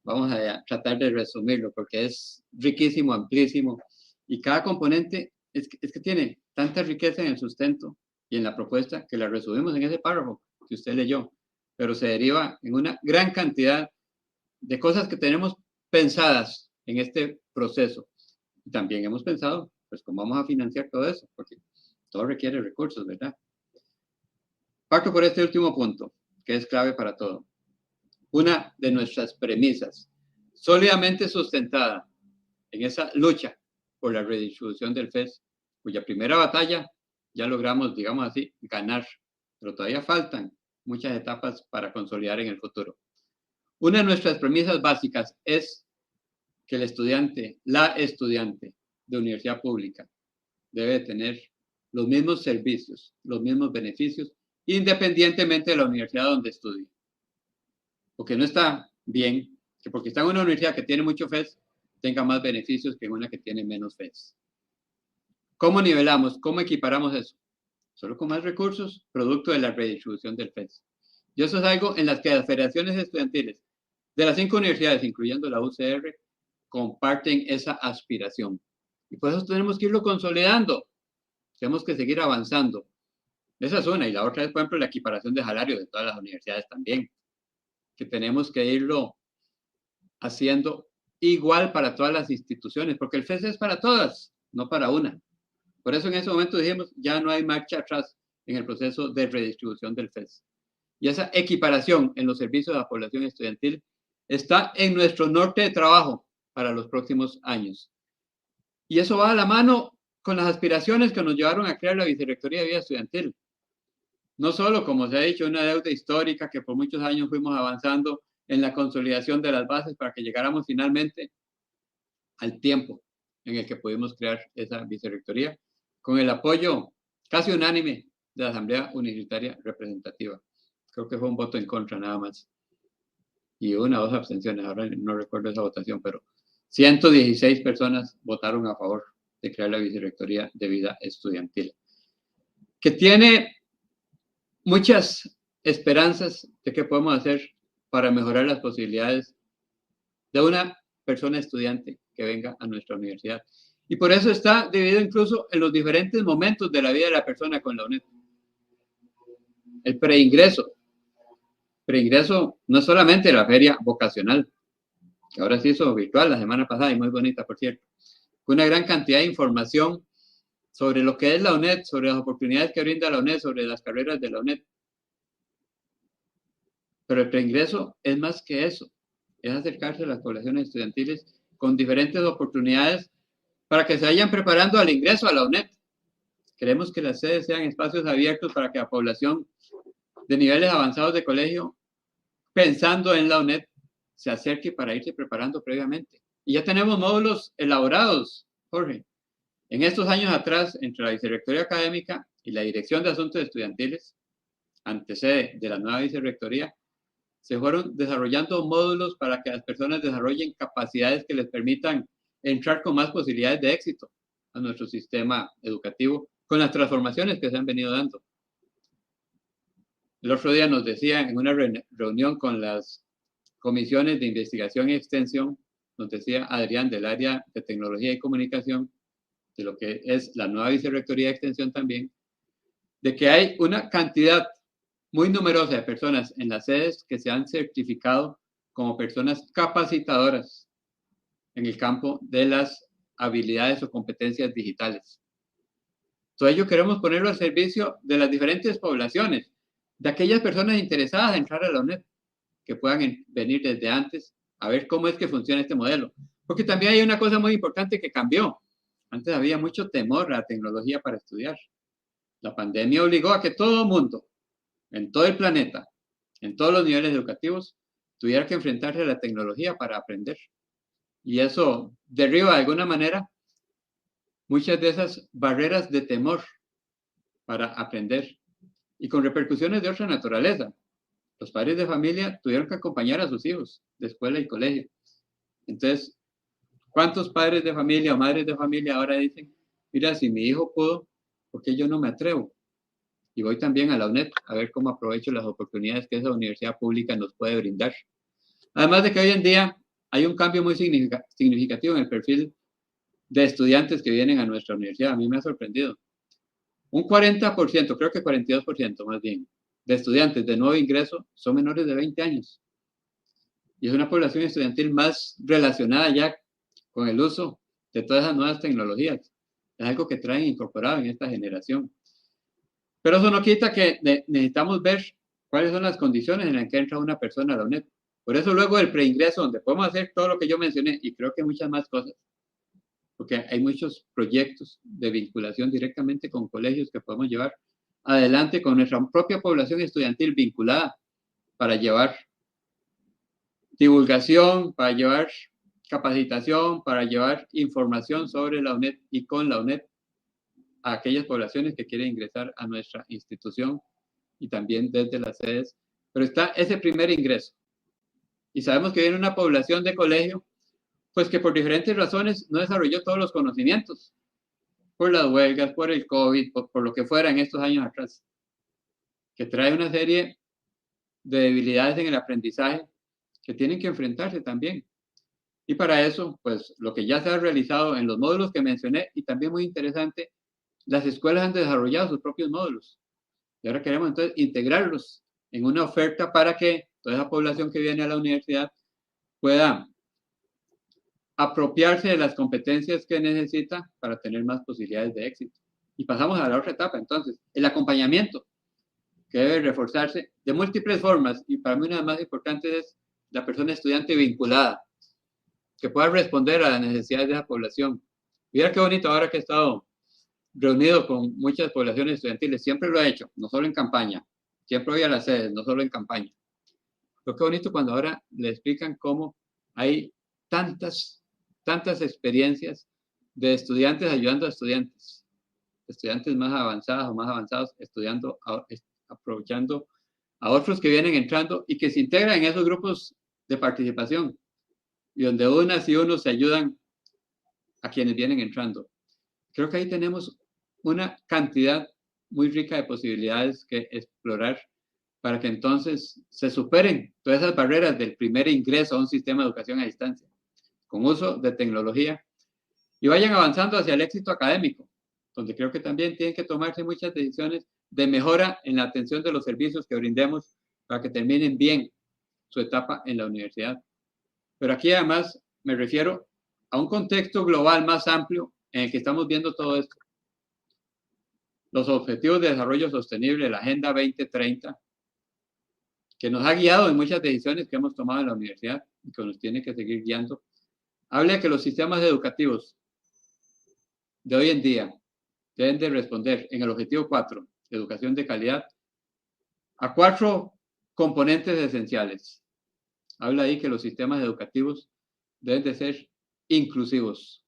vamos a tratar de resumirlo porque es riquísimo, amplísimo y cada componente es que tiene tanta riqueza en el sustento y en la propuesta que la resumimos en ese párrafo que usted leyó, pero se deriva en una gran cantidad de cosas que tenemos pensadas en este proceso. Y también hemos pensado, pues, cómo vamos a financiar todo eso, porque todo requiere recursos, ¿verdad? Parto por este último punto, que es clave para todo. Una de nuestras premisas, sólidamente sustentada en esa lucha por la redistribución del FES, cuya primera batalla ya logramos, digamos así, ganar, pero todavía faltan muchas etapas para consolidar en el futuro. Una de nuestras premisas básicas es que el estudiante, la estudiante de universidad pública debe tener los mismos servicios, los mismos beneficios, independientemente de la universidad donde estudie. Porque no está bien que porque está en una universidad que tiene mucho FES, tenga más beneficios que en una que tiene menos FES. ¿Cómo nivelamos? ¿Cómo equiparamos eso? Solo con más recursos, producto de la redistribución del FES. Y eso es algo en las que las federaciones estudiantiles de las 5 universidades, incluyendo la UCR, comparten esa aspiración. Y por eso tenemos que irlo consolidando. Tenemos que seguir avanzando. Esa es una. Y la otra es, por ejemplo, la equiparación de salarios de todas las universidades también. Que tenemos que irlo haciendo igual para todas las instituciones, porque el FES es para todas, no para una. Por eso en ese momento dijimos, ya no hay marcha atrás en el proceso de redistribución del FES. Y esa equiparación en los servicios de la población estudiantil está en nuestro norte de trabajo para los próximos años. Y eso va a la mano con las aspiraciones que nos llevaron a crear la Vicerrectoría de Vida Estudiantil. No solo, como se ha dicho, una deuda histórica que por muchos años fuimos avanzando en la consolidación de las bases para que llegáramos finalmente al tiempo en el que pudimos crear esa Vicerrectoría, con el apoyo casi unánime de la Asamblea Universitaria Representativa. Creo que fue un voto en contra nada más. Y 1 o 2 abstenciones, ahora no recuerdo esa votación, pero 116 personas votaron a favor de crear la Vicerrectoría de Vida Estudiantil, que tiene muchas esperanzas de qué podemos hacer para mejorar las posibilidades de una persona estudiante que venga a nuestra universidad. Y por eso está dividido incluso en los diferentes momentos de la vida de la persona con la UNED. El preingreso. Preingreso no es solamente la feria vocacional, que ahora se hizo virtual la semana pasada y muy bonita, por cierto. Fue una gran cantidad de información sobre lo que es la UNED, sobre las oportunidades que brinda la UNED, sobre las carreras de la UNED. Pero el preingreso es más que eso, es acercarse a las poblaciones estudiantiles con diferentes oportunidades para que se vayan preparando al ingreso a la UNED. Queremos que las sedes sean espacios abiertos para que la población de niveles avanzados de colegio, pensando en la UNED, se acerque para irse preparando previamente. Y ya tenemos módulos elaborados, Jorge. En estos años atrás, entre la Vicerrectoría Académica y la Dirección de Asuntos Estudiantiles, antecede de la nueva Vicerrectoría, se fueron desarrollando módulos para que las personas desarrollen capacidades que les permitan entrar con más posibilidades de éxito a nuestro sistema educativo con las transformaciones que se han venido dando. El otro día nos decía en una reunión con las comisiones de investigación y extensión, nos decía Adrián del área de tecnología y comunicación, de lo que es la nueva Vicerrectoría de Extensión también, de que hay una cantidad muy numerosa de personas en las sedes que se han certificado como personas capacitadoras en el campo de las habilidades o competencias digitales. Todo ello queremos ponerlo al servicio de las diferentes poblaciones, de aquellas personas interesadas en entrar a la UNED, que puedan venir desde antes a ver cómo es que funciona este modelo. Porque también hay una cosa muy importante que cambió. Antes había mucho temor a la tecnología para estudiar. La pandemia obligó a que todo el mundo, en todo el planeta, en todos los niveles educativos, tuviera que enfrentarse a la tecnología para aprender. Y eso derriba de alguna manera muchas de esas barreras de temor para aprender y con repercusiones de otra naturaleza. Los padres de familia tuvieron que acompañar a sus hijos de escuela y colegio. Entonces, ¿cuántos padres de familia o madres de familia ahora dicen, mira, si mi hijo pudo, ¿por qué yo no me atrevo? Y voy también a la UNED a ver cómo aprovecho las oportunidades que esa universidad pública nos puede brindar. Además de que hoy en día hay un cambio muy significativo en el perfil de estudiantes que vienen a nuestra universidad. A mí me ha sorprendido. Un 40%, creo que 42% más bien, de estudiantes de nuevo ingreso son menores de 20 años. Y es una población estudiantil más relacionada ya con el uso de todas esas nuevas tecnologías. Es algo que traen incorporado en esta generación. Pero eso no quita que necesitamos ver cuáles son las condiciones en las que entra una persona a la UNED. Por eso luego del preingreso, donde podemos hacer todo lo que yo mencioné, y creo que muchas más cosas, porque hay muchos proyectos de vinculación directamente con colegios que podemos llevar adelante con nuestra propia población estudiantil vinculada para llevar divulgación, para llevar capacitación, para llevar información sobre la UNED y con la UNED a aquellas poblaciones que quieren ingresar a nuestra institución y también desde las sedes. Pero está ese primer ingreso. Y sabemos que viene una población de colegio, pues que por diferentes razones no desarrolló todos los conocimientos, por las huelgas, por el COVID, por lo que fuera en estos años atrás, que trae una serie de debilidades en el aprendizaje que tienen que enfrentarse también. Y para eso, pues lo que ya se ha realizado en los módulos que mencioné, y también muy interesante, las escuelas han desarrollado sus propios módulos. Y ahora queremos entonces integrarlos en una oferta para que toda esa población que viene a la universidad pueda apropiarse de las competencias que necesita para tener más posibilidades de éxito. Y pasamos a la otra etapa, entonces, el acompañamiento, que debe reforzarse de múltiples formas, y para mí una de las más importantes es la persona estudiante vinculada, que pueda responder a las necesidades de la población. Mira qué bonito ahora que he estado reunido con muchas poblaciones estudiantiles, siempre lo he hecho, no solo en campaña, siempre voy a las sedes, no solo en campaña. Pero qué bonito cuando ahora le explican cómo hay tantas experiencias de estudiantes ayudando a estudiantes más avanzadas o más avanzados, estudiando, aprovechando a otros que vienen entrando y que se integran en esos grupos de participación y donde unas y unos se ayudan a quienes vienen entrando. Creo que ahí tenemos una cantidad muy rica de posibilidades que explorar para que entonces se superen todas esas barreras del primer ingreso a un sistema de educación a distancia, con uso de tecnología, y vayan avanzando hacia el éxito académico, donde creo que también tienen que tomarse muchas decisiones de mejora en la atención de los servicios que brindemos para que terminen bien su etapa en la universidad. Pero aquí además me refiero a un contexto global más amplio en el que estamos viendo todo esto. Los Objetivos de Desarrollo Sostenible, la Agenda 2030, que nos ha guiado en muchas decisiones que hemos tomado en la universidad y que nos tiene que seguir guiando, habla de que los sistemas educativos de hoy en día deben de responder en el objetivo 4, educación de calidad, a 4 componentes esenciales. Habla ahí que los sistemas educativos deben de ser inclusivos.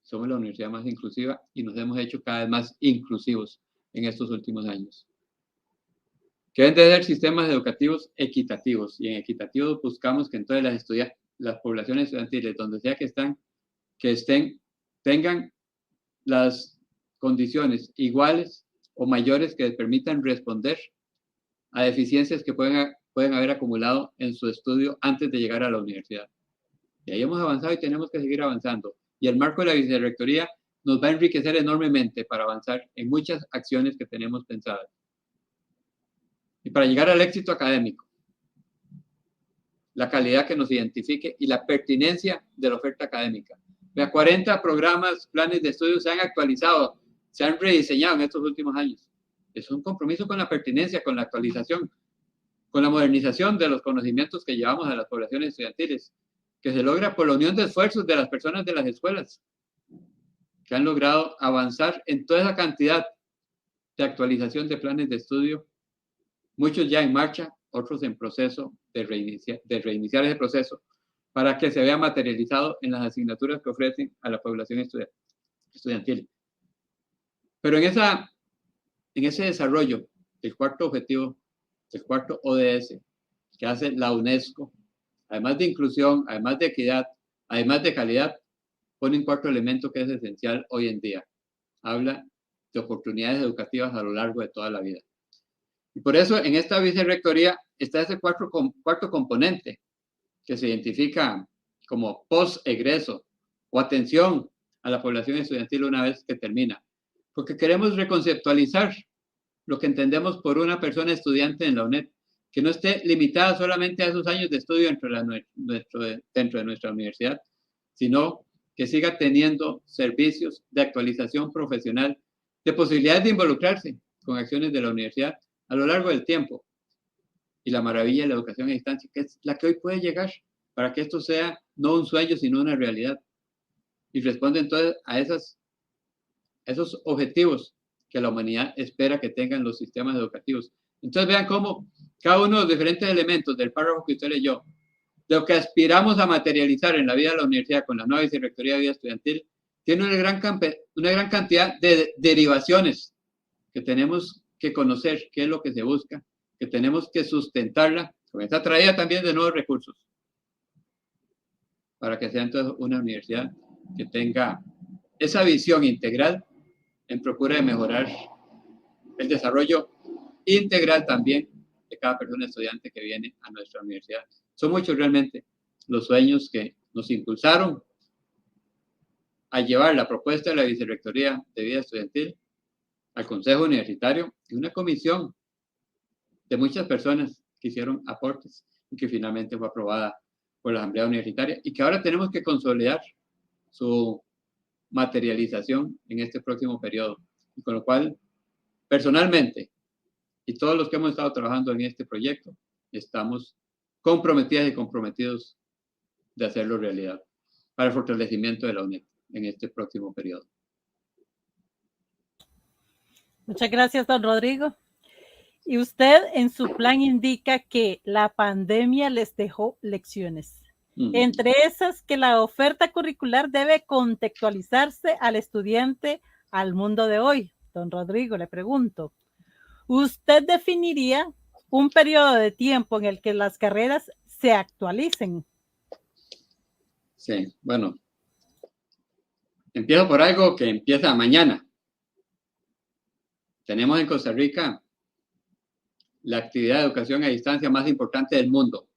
Somos la universidad más inclusiva y nos hemos hecho cada vez más inclusivos en estos últimos años. Que deben de ser sistemas educativos equitativos, y en equitativos buscamos que entonces las poblaciones estudiantiles, donde sea que tengan las condiciones iguales o mayores que les permitan responder a deficiencias que pueden haber acumulado en su estudio antes de llegar a la universidad. Y ahí hemos avanzado y tenemos que seguir avanzando. Y el marco de la vicerrectoría nos va a enriquecer enormemente para avanzar en muchas acciones que tenemos pensadas. Y para llegar al éxito académico, la calidad que nos identifique y la pertinencia de la oferta académica. 40 programas, planes de estudio se han actualizado, se han rediseñado en estos últimos años. Es un compromiso con la pertinencia, con la actualización, con la modernización de los conocimientos que llevamos a las poblaciones estudiantiles, que se logra por la unión de esfuerzos de las personas de las escuelas, que han logrado avanzar en toda esa cantidad de actualización de planes de estudio, muchos ya en marcha, otros en proceso de reiniciar ese proceso, para que se vea materializado en las asignaturas que ofrecen a la población estudiantil. Pero en ese desarrollo del 4º objetivo, del 4º ODS, que hace la UNESCO, además de inclusión, además de equidad, además de calidad, pone un 4º elemento que es esencial hoy en día. Habla de oportunidades educativas a lo largo de toda la vida. Y por eso en esta vicerrectoría está ese cuarto componente que se identifica como post-egreso o atención a la población estudiantil una vez que termina. Porque queremos reconceptualizar lo que entendemos por una persona estudiante en la UNED, que no esté limitada solamente a esos años de estudio dentro de nuestra universidad, sino que siga teniendo servicios de actualización profesional, de posibilidades de involucrarse con acciones de la universidad a lo largo del tiempo. Y la maravilla de la educación a distancia, que es la que hoy puede llegar, para que esto sea no un sueño, sino una realidad. Y responde entonces a esos objetivos que la humanidad espera que tengan los sistemas educativos. Entonces vean cómo cada uno de los diferentes elementos del párrafo que usted leyó, de lo que aspiramos a materializar en la vida de la universidad con la nueva vicerrectoría de vida estudiantil, tiene una gran cantidad de derivaciones que tenemos que conocer, qué es lo que se busca, que tenemos que sustentarla, con esta traída también de nuevos recursos, para que sea entonces una universidad que tenga esa visión integral en procura de mejorar el desarrollo integral también de cada persona estudiante que viene a nuestra universidad. Son muchos realmente los sueños que nos impulsaron a llevar la propuesta de la Vicerrectoría de Vida Estudiantil al Consejo Universitario y una comisión de muchas personas que hicieron aportes y que finalmente fue aprobada por la Asamblea Universitaria y que ahora tenemos que consolidar su materialización en este próximo periodo. Y con lo cual, personalmente, y todos los que hemos estado trabajando en este proyecto, estamos comprometidas y comprometidos de hacerlo realidad para el fortalecimiento de la UNED en este próximo periodo. Muchas gracias, don Rodrigo. Y usted en su plan indica que la pandemia les dejó lecciones. Entre esas, que la oferta curricular debe contextualizarse al estudiante, al mundo de hoy. Don Rodrigo, le pregunto, ¿usted definiría un periodo de tiempo en el que las carreras se actualicen? Sí, bueno, empiezo por algo que empieza mañana. Tenemos en Costa Rica la actividad de educación a distancia más importante del mundo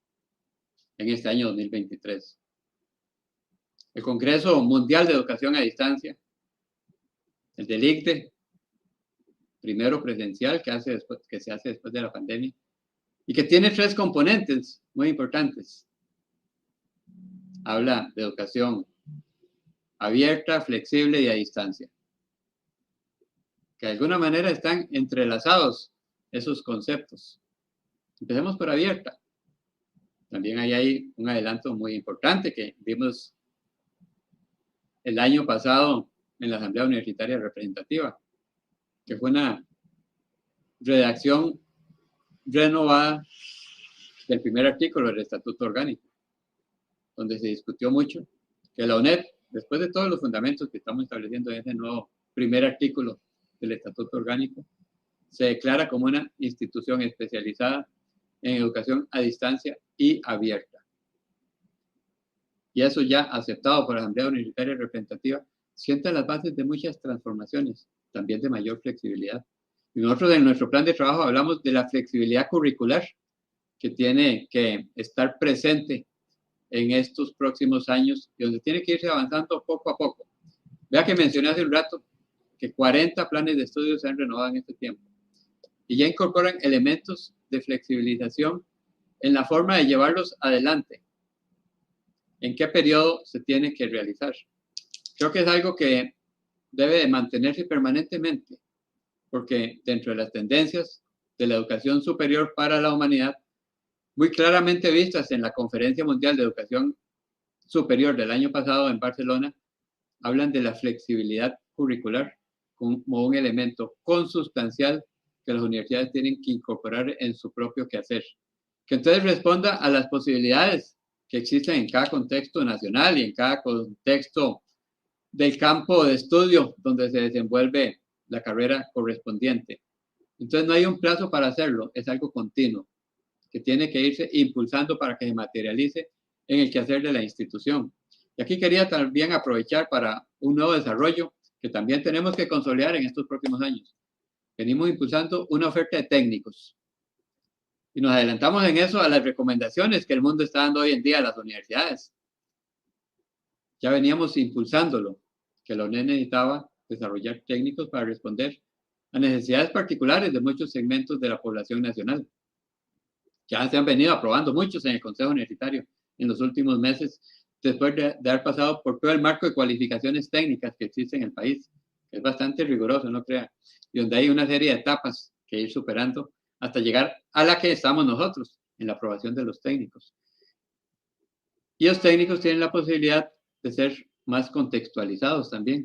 en este año 2023. El Congreso Mundial de Educación a Distancia, el del ICDE, primero presencial que se hace después de la pandemia, y que tiene 3 componentes muy importantes. Habla de educación abierta, flexible y a distancia. Que de alguna manera están entrelazados esos conceptos. Empecemos por abierta. También hay un adelanto muy importante que vimos el año pasado en la Asamblea Universitaria Representativa, que fue una redacción renovada del primer artículo del Estatuto Orgánico, donde se discutió mucho que la UNED, después de todos los fundamentos que estamos estableciendo en ese nuevo primer artículo del Estatuto Orgánico, se declara como una institución especializada en educación a distancia y abierta. Y eso ya aceptado por la Asamblea Universitaria Representativa, sienta las bases de muchas transformaciones, también de mayor flexibilidad. Y nosotros en nuestro plan de trabajo hablamos de la flexibilidad curricular que tiene que estar presente en estos próximos años y donde tiene que irse avanzando poco a poco. Vea que mencioné hace un rato que 40 planes de estudio se han renovado en este tiempo y ya incorporan elementos de flexibilización en la forma de llevarlos adelante. ¿En qué periodo se tiene que realizar? Creo que es algo que debe de mantenerse permanentemente, porque dentro de las tendencias de la educación superior para la humanidad, muy claramente vistas en la Conferencia Mundial de Educación Superior del año pasado en Barcelona, hablan de la flexibilidad curricular como un elemento consustancial que las universidades tienen que incorporar en su propio quehacer, que entonces responda a las posibilidades que existen en cada contexto nacional y en cada contexto del campo de estudio donde se desenvuelve la carrera correspondiente. Entonces no hay un plazo para hacerlo, es algo continuo, que tiene que irse impulsando para que se materialice en el quehacer de la institución. Y aquí quería también aprovechar para un nuevo desarrollo que también tenemos que consolidar en estos próximos años. Venimos impulsando una oferta de técnicos. Y nos adelantamos en eso a las recomendaciones que el mundo está dando hoy en día a las universidades. Ya veníamos impulsándolo, que la UNED necesitaba desarrollar técnicos para responder a necesidades particulares de muchos segmentos de la población nacional. Ya se han venido aprobando muchos en el Consejo Universitario en los últimos meses, después de haber pasado por todo el marco de cualificaciones técnicas que existe en el país. Es bastante riguroso, no crea, y donde hay una serie de etapas que ir superando hasta llegar a la que estamos nosotros, en la aprobación de los técnicos. Y los técnicos tienen la posibilidad de ser más contextualizados también,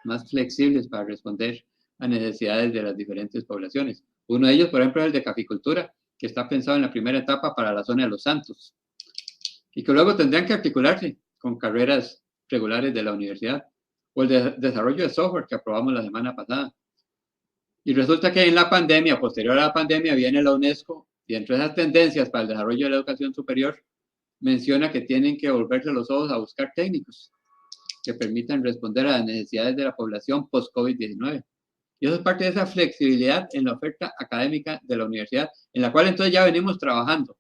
más flexibles para responder a necesidades de las diferentes poblaciones. Uno de ellos, por ejemplo, es el de caficultura, que está pensado en la primera etapa para la zona de Los Santos, y que luego tendrán que articularse con carreras regulares de la universidad, o el de desarrollo de software que aprobamos la semana pasada. Y resulta que en la pandemia, posterior a la pandemia, viene la UNESCO, y entre esas tendencias para el desarrollo de la educación superior, menciona que tienen que volverse los ojos a buscar técnicos que permitan responder a las necesidades de la población post-COVID-19. Y eso es parte de esa flexibilidad en la oferta académica de la universidad, en la cual entonces ya venimos trabajando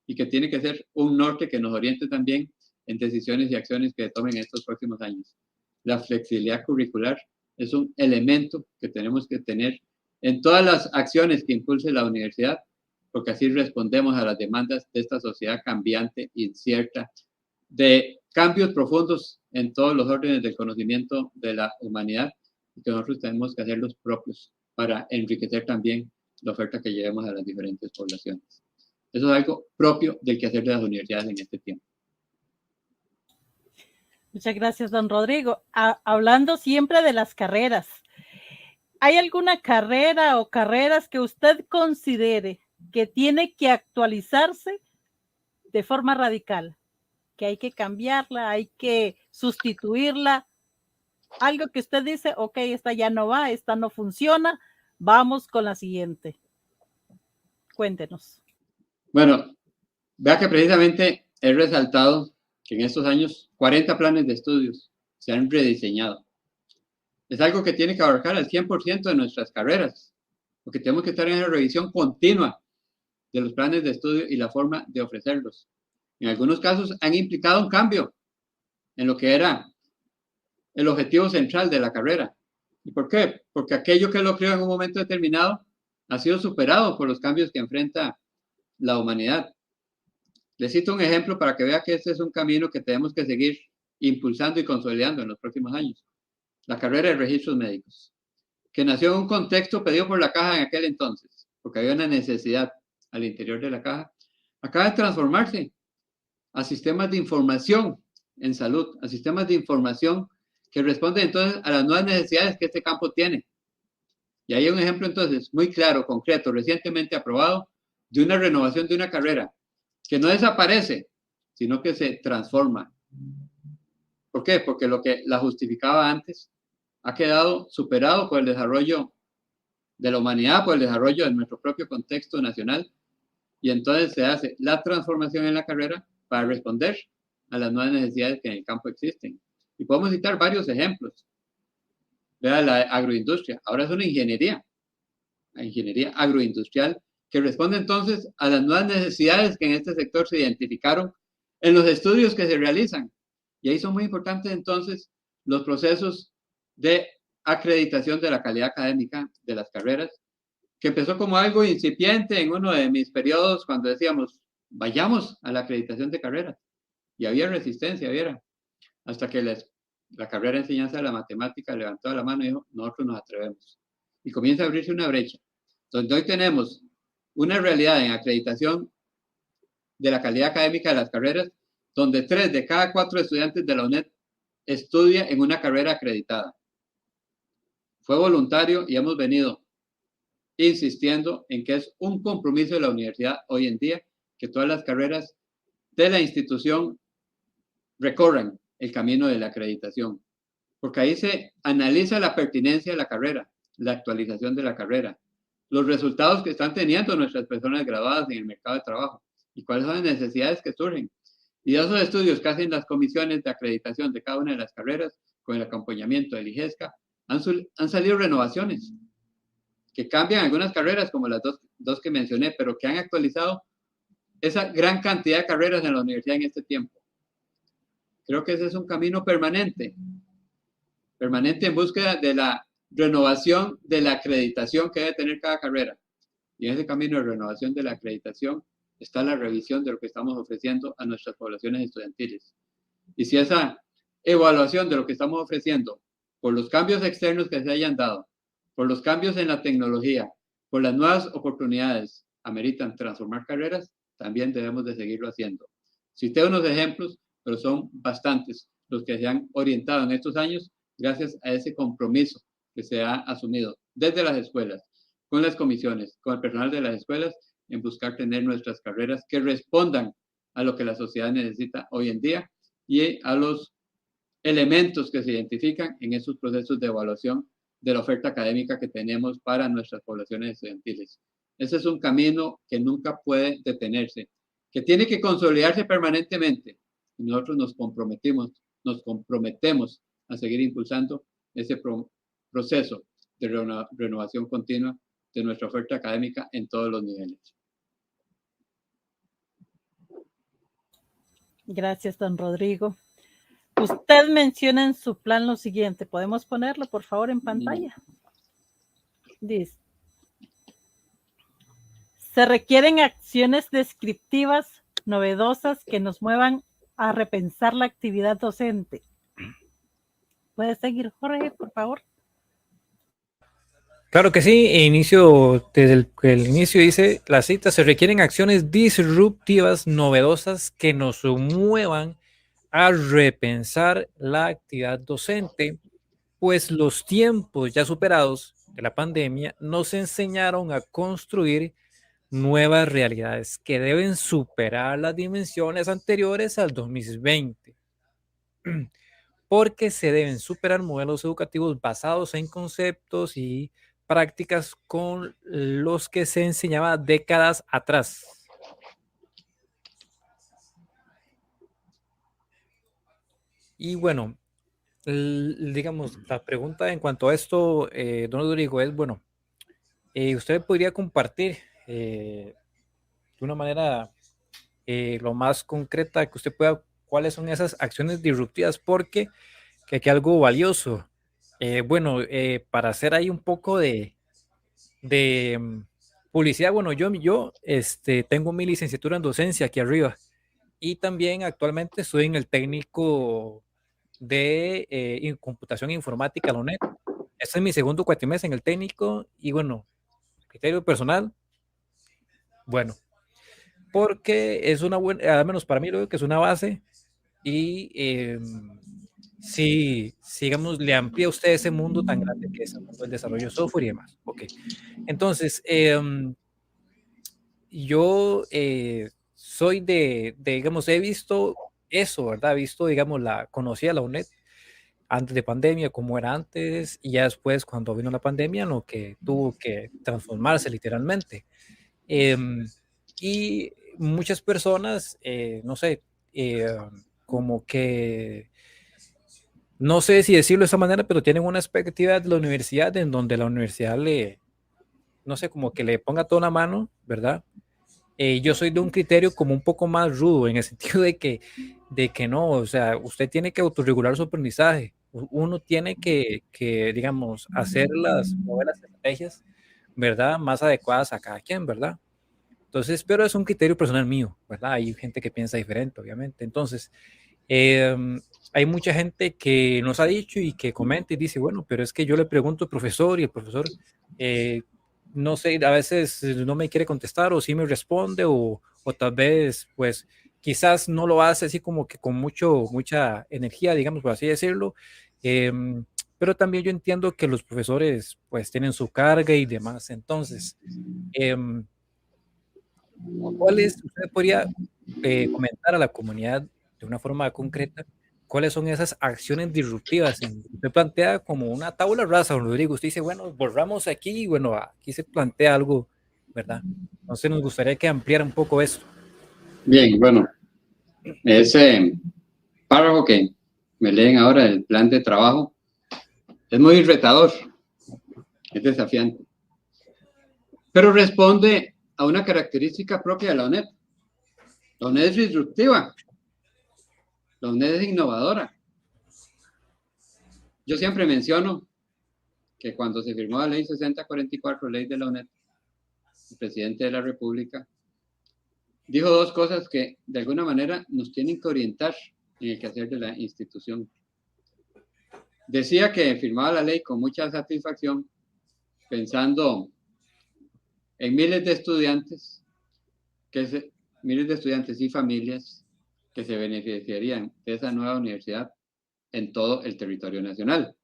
y que tiene que ser un norte que nos oriente también en decisiones y acciones que tomen en estos próximos años. La flexibilidad curricular es un elemento que tenemos que tener en todas las acciones que impulse la universidad, porque así respondemos a las demandas de esta sociedad cambiante, incierta, de cambios profundos en todos los órdenes del conocimiento de la humanidad, y que nosotros tenemos que hacer los propios para enriquecer también la oferta que llevemos a las diferentes poblaciones. Eso es algo propio del quehacer de las universidades en este tiempo. Muchas gracias, don Rodrigo. Hablando siempre de las carreras, ¿hay alguna carrera o carreras que usted considere que tiene que actualizarse de forma radical? Que hay que cambiarla, hay que sustituirla. Algo que usted dice, ok, esta ya no va, esta no funciona, vamos con la siguiente. Cuéntenos. Bueno, vea que precisamente he resaltado que en estos años 40 planes de estudios se han rediseñado. Es algo que tiene que abarcar al 100% de nuestras carreras. porque tenemos que estar en la revisión continua de los planes de estudio y la forma de ofrecerlos. En algunos casos han implicado un cambio en lo que era el objetivo central de la carrera. ¿Y por qué? Porque aquello que lo creó en un momento determinado ha sido superado por los cambios que enfrenta la humanidad. Les cito un ejemplo para que vea que este es un camino que tenemos que seguir impulsando y consolidando en los próximos años. La carrera de registros médicos, que nació en un contexto pedido por la caja en aquel entonces, porque había una necesidad al interior de la caja, acaba de transformarse a sistemas de información en salud, a sistemas de información que responden entonces a las nuevas necesidades que este campo tiene. Y hay un ejemplo entonces muy claro, concreto, recientemente aprobado, de una renovación de una carrera que no desaparece, sino que se transforma. ¿Por qué? Porque lo que la justificaba antes ha quedado superado por el desarrollo de la humanidad, por el desarrollo de nuestro propio contexto nacional, y entonces se hace la transformación en la carrera para responder a las nuevas necesidades que en el campo existen. Y podemos citar varios ejemplos. Vea la agroindustria, ahora es una ingeniería, la ingeniería agroindustrial, que responde entonces a las nuevas necesidades que en este sector se identificaron en los estudios que se realizan. Y ahí son muy importantes entonces los procesos de acreditación de la calidad académica de las carreras, que empezó como algo incipiente en uno de mis periodos cuando decíamos, vayamos a la acreditación de carreras. Y había resistencia, viera, hasta que la carrera de enseñanza de la matemática levantó la mano y dijo, nosotros nos atrevemos. Y comienza a abrirse una brecha, donde hoy tenemos una realidad en acreditación de la calidad académica de las carreras, donde 3 de cada 4 estudiantes de la UNED estudia en una carrera acreditada. Fue voluntario y hemos venido insistiendo en que es un compromiso de la universidad hoy en día que todas las carreras de la institución recorran el camino de la acreditación, porque ahí se analiza la pertinencia de la carrera, la actualización de la carrera, los resultados que están teniendo nuestras personas graduadas en el mercado de trabajo y cuáles son las necesidades que surgen. Y de esos estudios que hacen las comisiones de acreditación de cada una de las carreras, con el acompañamiento del IGESCA, han salido renovaciones que cambian algunas carreras, como las dos que mencioné, pero que han actualizado esa gran cantidad de carreras en la universidad en este tiempo. Creo que ese es un camino permanente en búsqueda de la renovación de la acreditación que debe tener cada carrera. Y en ese camino de renovación de la acreditación está la revisión de lo que estamos ofreciendo a nuestras poblaciones estudiantiles. Y si esa evaluación de lo que estamos ofreciendo, por los cambios externos que se hayan dado, por los cambios en la tecnología, por las nuevas oportunidades, ameritan transformar carreras, también debemos de seguirlo haciendo. Cité unos ejemplos, pero son bastantes los que se han orientado en estos años gracias a ese compromiso que se ha asumido desde las escuelas, con las comisiones, con el personal de las escuelas, en buscar tener nuestras carreras que respondan a lo que la sociedad necesita hoy en día y a los elementos que se identifican en esos procesos de evaluación de la oferta académica que tenemos para nuestras poblaciones estudiantiles. Ese es un camino que nunca puede detenerse, que tiene que consolidarse permanentemente. Y nosotros nos comprometemos a seguir impulsando ese proceso de renovación continua de nuestra oferta académica en todos los niveles. Gracias, don Rodrigo. Usted menciona en su plan lo siguiente. ¿Podemos ponerlo, por favor, en pantalla? Dice, se requieren acciones descriptivas novedosas que nos muevan a repensar la actividad docente. ¿Puede seguir, Jorge, por favor? Claro que sí, desde el inicio dice la cita, se requieren acciones disruptivas, novedosas que nos muevan a repensar la actividad docente, pues los tiempos ya superados de la pandemia nos enseñaron a construir nuevas realidades que deben superar las dimensiones anteriores al 2020, porque se deben superar modelos educativos basados en conceptos y prácticas con los que se enseñaba décadas atrás. Y bueno, digamos, la pregunta en cuanto a esto, don Rodrigo, es, bueno, ¿Usted podría compartir de una manera lo más concreta que usted pueda, cuáles son esas acciones disruptivas? Porque que aquí algo valioso. Bueno, para hacer ahí un poco de publicidad, bueno, yo tengo mi licenciatura en docencia aquí arriba y también actualmente estoy en el técnico de computación e informática, la UNED. Este es mi segundo cuatrimestre en el técnico y bueno, criterio personal, bueno, porque es una buena, al menos para mí lo veo que es una base y sí, digamos, le amplía a usted ese mundo tan grande que es el mundo del desarrollo de software y demás. Ok, entonces, yo soy digamos, he visto eso, ¿verdad? He visto, digamos, conocí a la UNED antes de pandemia, como era antes, y ya después, cuando vino la pandemia, lo que tuvo que transformarse literalmente. Y muchas personas, no sé, eh, como que, no sé si decirlo de esa manera, pero tienen una expectativa de la universidad en donde la universidad no sé, como que le ponga toda la mano, ¿verdad? Yo soy de un criterio como un poco más rudo, en el sentido de que no, o sea, usted tiene que autorregular su aprendizaje. Uno tiene que, digamos, mover las estrategias, ¿verdad? Más adecuadas a cada quien, ¿verdad? Entonces, pero es un criterio personal mío, ¿verdad? Hay gente que piensa diferente, obviamente. Entonces, eh, hay mucha gente que nos ha dicho y que comenta y dice, bueno, pero es que yo le pregunto al profesor y el profesor, eh, no sé, a veces no me quiere contestar o sí me responde o tal vez, pues, quizás no lo hace así como que con mucha energía, digamos, por así decirlo. Pero también yo entiendo que los profesores, pues, tienen su carga y demás. Entonces, usted podría comentar a la comunidad de una forma concreta cuáles son esas acciones disruptivas? Usted plantea como una tabla rasa, don Rodrigo. Usted dice, bueno, borramos aquí y bueno, aquí se plantea algo, ¿verdad? Entonces nos gustaría que ampliara un poco eso. Bien, bueno, ese párrafo que me leen ahora del plan de trabajo es muy retador, es desafiante, pero responde a una característica propia de la UNED. La UNED es disruptiva, la UNED es innovadora. Yo siempre menciono que cuando se firmó la ley 6044, ley de la UNED, el presidente de la República dijo dos cosas que de alguna manera nos tienen que orientar en el quehacer de la institución. Decía que firmaba la ley con mucha satisfacción, pensando en miles de estudiantes, miles de estudiantes y familias que se beneficiarían de esa nueva universidad en todo el territorio nacional.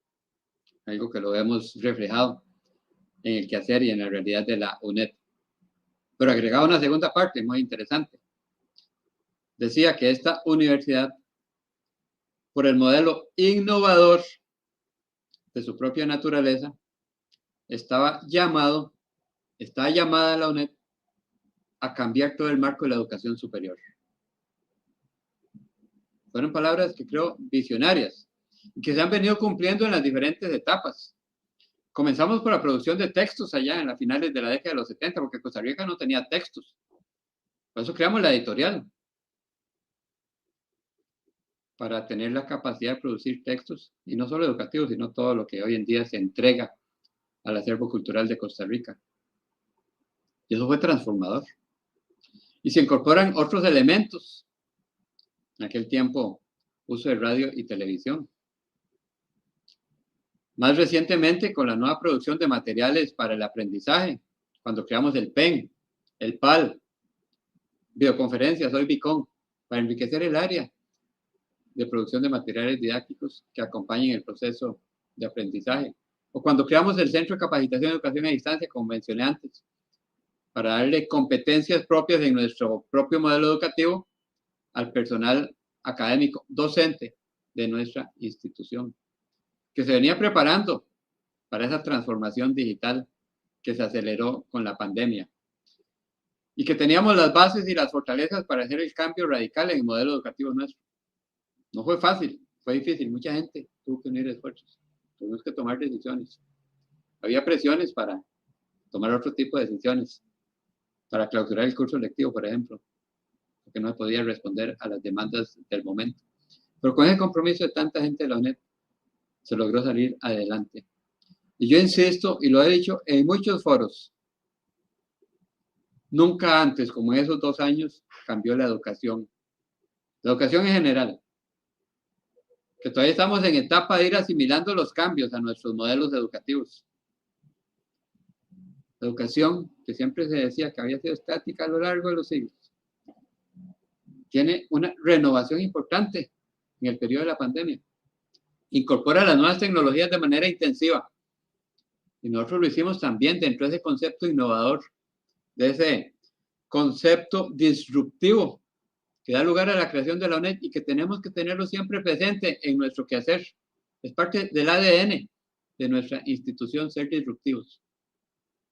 Algo que lo vemos reflejado en el quehacer y en la realidad de la UNED. Pero agregaba una segunda parte muy interesante. Decía que esta universidad, por el modelo innovador de su propia naturaleza, está llamada la UNED a cambiar todo el marco de la educación superior. Fueron palabras que creo visionarias y que se han venido cumpliendo en las diferentes etapas. Comenzamos por la producción de textos allá en las finales de la década de los 70, porque Costa Rica no tenía textos. Por eso creamos la editorial, para tener la capacidad de producir textos, y no solo educativos, sino todo lo que hoy en día se entrega al acervo cultural de Costa Rica. Y eso fue transformador. Y se incorporan otros elementos. En aquel tiempo, uso de radio y televisión. Más recientemente, con la nueva producción de materiales para el aprendizaje, cuando creamos el PEN, el PAL, videoconferencias, hoy Bicon, para enriquecer el área de producción de materiales didácticos que acompañen el proceso de aprendizaje. O cuando creamos el Centro de Capacitación y Educación a Distancia, como mencioné antes, para darle competencias propias en nuestro propio modelo educativo al personal académico, docente de nuestra institución, que se venía preparando para esa transformación digital que se aceleró con la pandemia y que teníamos las bases y las fortalezas para hacer el cambio radical en el modelo educativo nuestro. No fue fácil, fue difícil, mucha gente tuvo que unir esfuerzos, tuvimos que tomar decisiones. Había presiones para tomar otro tipo de decisiones para clausurar el curso lectivo, por ejemplo, porque no podía responder a las demandas del momento. Pero con el compromiso de tanta gente de la UNED, se logró salir adelante. Y yo insisto, y lo he dicho en muchos foros, nunca antes, como en esos 2 años, cambió la educación. La educación en general. Que todavía estamos en etapa de ir asimilando los cambios a nuestros modelos educativos. La educación, que siempre se decía que había sido estática a lo largo de los siglos, tiene una renovación importante en el periodo de la pandemia. Incorpora las nuevas tecnologías de manera intensiva. Y nosotros lo hicimos también dentro de ese concepto innovador, de ese concepto disruptivo que da lugar a la creación de la UNED y que tenemos que tenerlo siempre presente en nuestro quehacer. Es parte del ADN de nuestra institución ser disruptivos.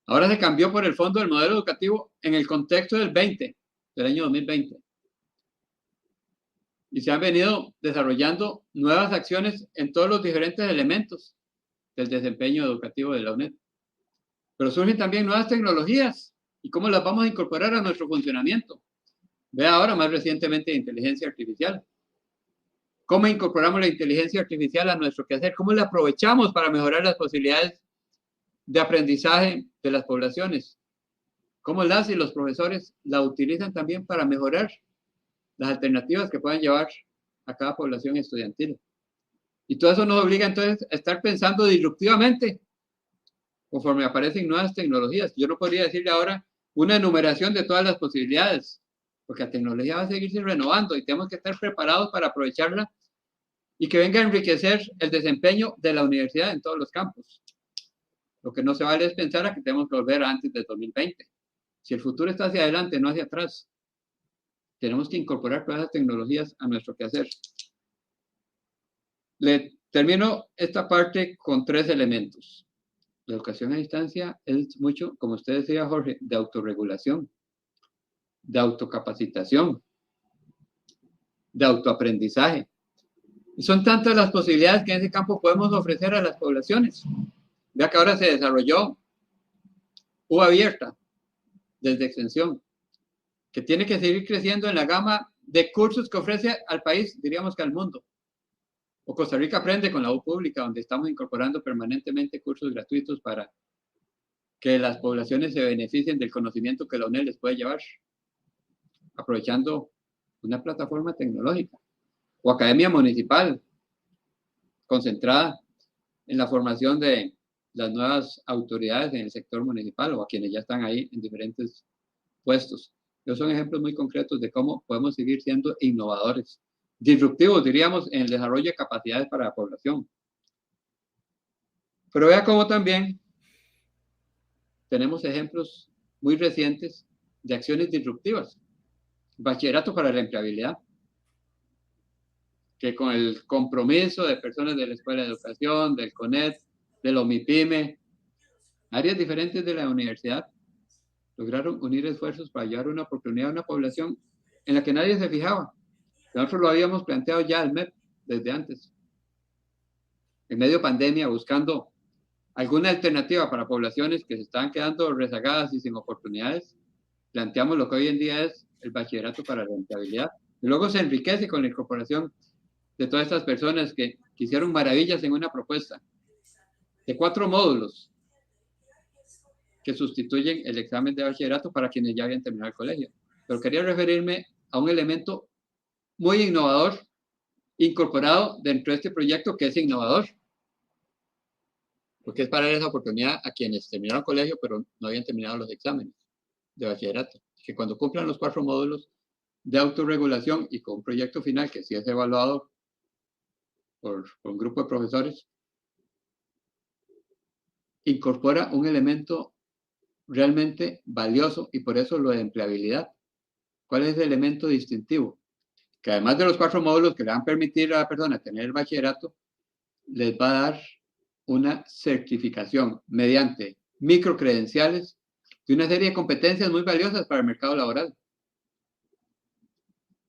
Ahora se cambió por el fondo del modelo educativo en el contexto del año 2020. Y se han venido desarrollando nuevas acciones en todos los diferentes elementos del desempeño educativo de la UNED. Pero surgen también nuevas tecnologías. ¿Y cómo las vamos a incorporar a nuestro funcionamiento? Vea ahora más recientemente inteligencia artificial. ¿Cómo incorporamos la inteligencia artificial a nuestro quehacer? ¿Cómo la aprovechamos para mejorar las posibilidades de aprendizaje de las poblaciones? ¿Cómo las y los profesores la utilizan también para mejorar las alternativas que puedan llevar a cada población estudiantil? Y todo eso nos obliga entonces a estar pensando disruptivamente conforme aparecen nuevas tecnologías. Yo no podría decirle ahora una enumeración de todas las posibilidades, porque la tecnología va a seguirse renovando y tenemos que estar preparados para aprovecharla y que venga a enriquecer el desempeño de la universidad en todos los campos. Lo que no se vale es pensar a que tenemos que volver antes del 2020. Si el futuro está hacia adelante, no hacia atrás, tenemos que incorporar todas las tecnologías a nuestro quehacer. Le termino esta parte con 3 elementos. La educación a distancia es mucho, como usted decía, Jorge, de autorregulación, de autocapacitación, de autoaprendizaje. Y son tantas las posibilidades que en ese campo podemos ofrecer a las poblaciones. Vea que ahora se desarrolló U abierta desde extensión, que tiene que seguir creciendo en la gama de cursos que ofrece al país, diríamos que al mundo. O Costa Rica Aprende con la U pública, donde estamos incorporando permanentemente cursos gratuitos para que las poblaciones se beneficien del conocimiento que la UNED les puede llevar, aprovechando una plataforma tecnológica. O Academia Municipal, concentrada en la formación de las nuevas autoridades en el sector municipal o a quienes ya están ahí en diferentes puestos. Esos son ejemplos muy concretos de cómo podemos seguir siendo innovadores, disruptivos, diríamos, en el desarrollo de capacidades para la población. Pero vea cómo también tenemos ejemplos muy recientes de acciones disruptivas. Bachillerato para la empleabilidad, que con el compromiso de personas de la Escuela de Educación, del CONED, del OMIPYME, áreas diferentes de la universidad, lograron unir esfuerzos para llevar una oportunidad a una población en la que nadie se fijaba. Nosotros lo habíamos planteado ya al MEP desde antes. En medio de pandemia, buscando alguna alternativa para poblaciones que se estaban quedando rezagadas y sin oportunidades, planteamos lo que hoy en día es el bachillerato para la empleabilidad. Y luego se enriquece con la incorporación de todas estas personas que hicieron maravillas en una propuesta de 4 módulos que sustituyen el examen de bachillerato para quienes ya habían terminado el colegio. Pero quería referirme a un elemento muy innovador incorporado dentro de este proyecto, que es innovador, porque es para dar esa oportunidad a quienes terminaron el colegio pero no habían terminado los exámenes de bachillerato, que cuando cumplan los 4 módulos de autorregulación y con un proyecto final que sí es evaluado por un grupo de profesores, incorpora un elemento realmente valioso y por eso lo de empleabilidad. ¿Cuál es el elemento distintivo? Que además de los 4 módulos que le van a permitir a la persona tener el bachillerato, les va a dar una certificación mediante microcredenciales de una serie de competencias muy valiosas para el mercado laboral.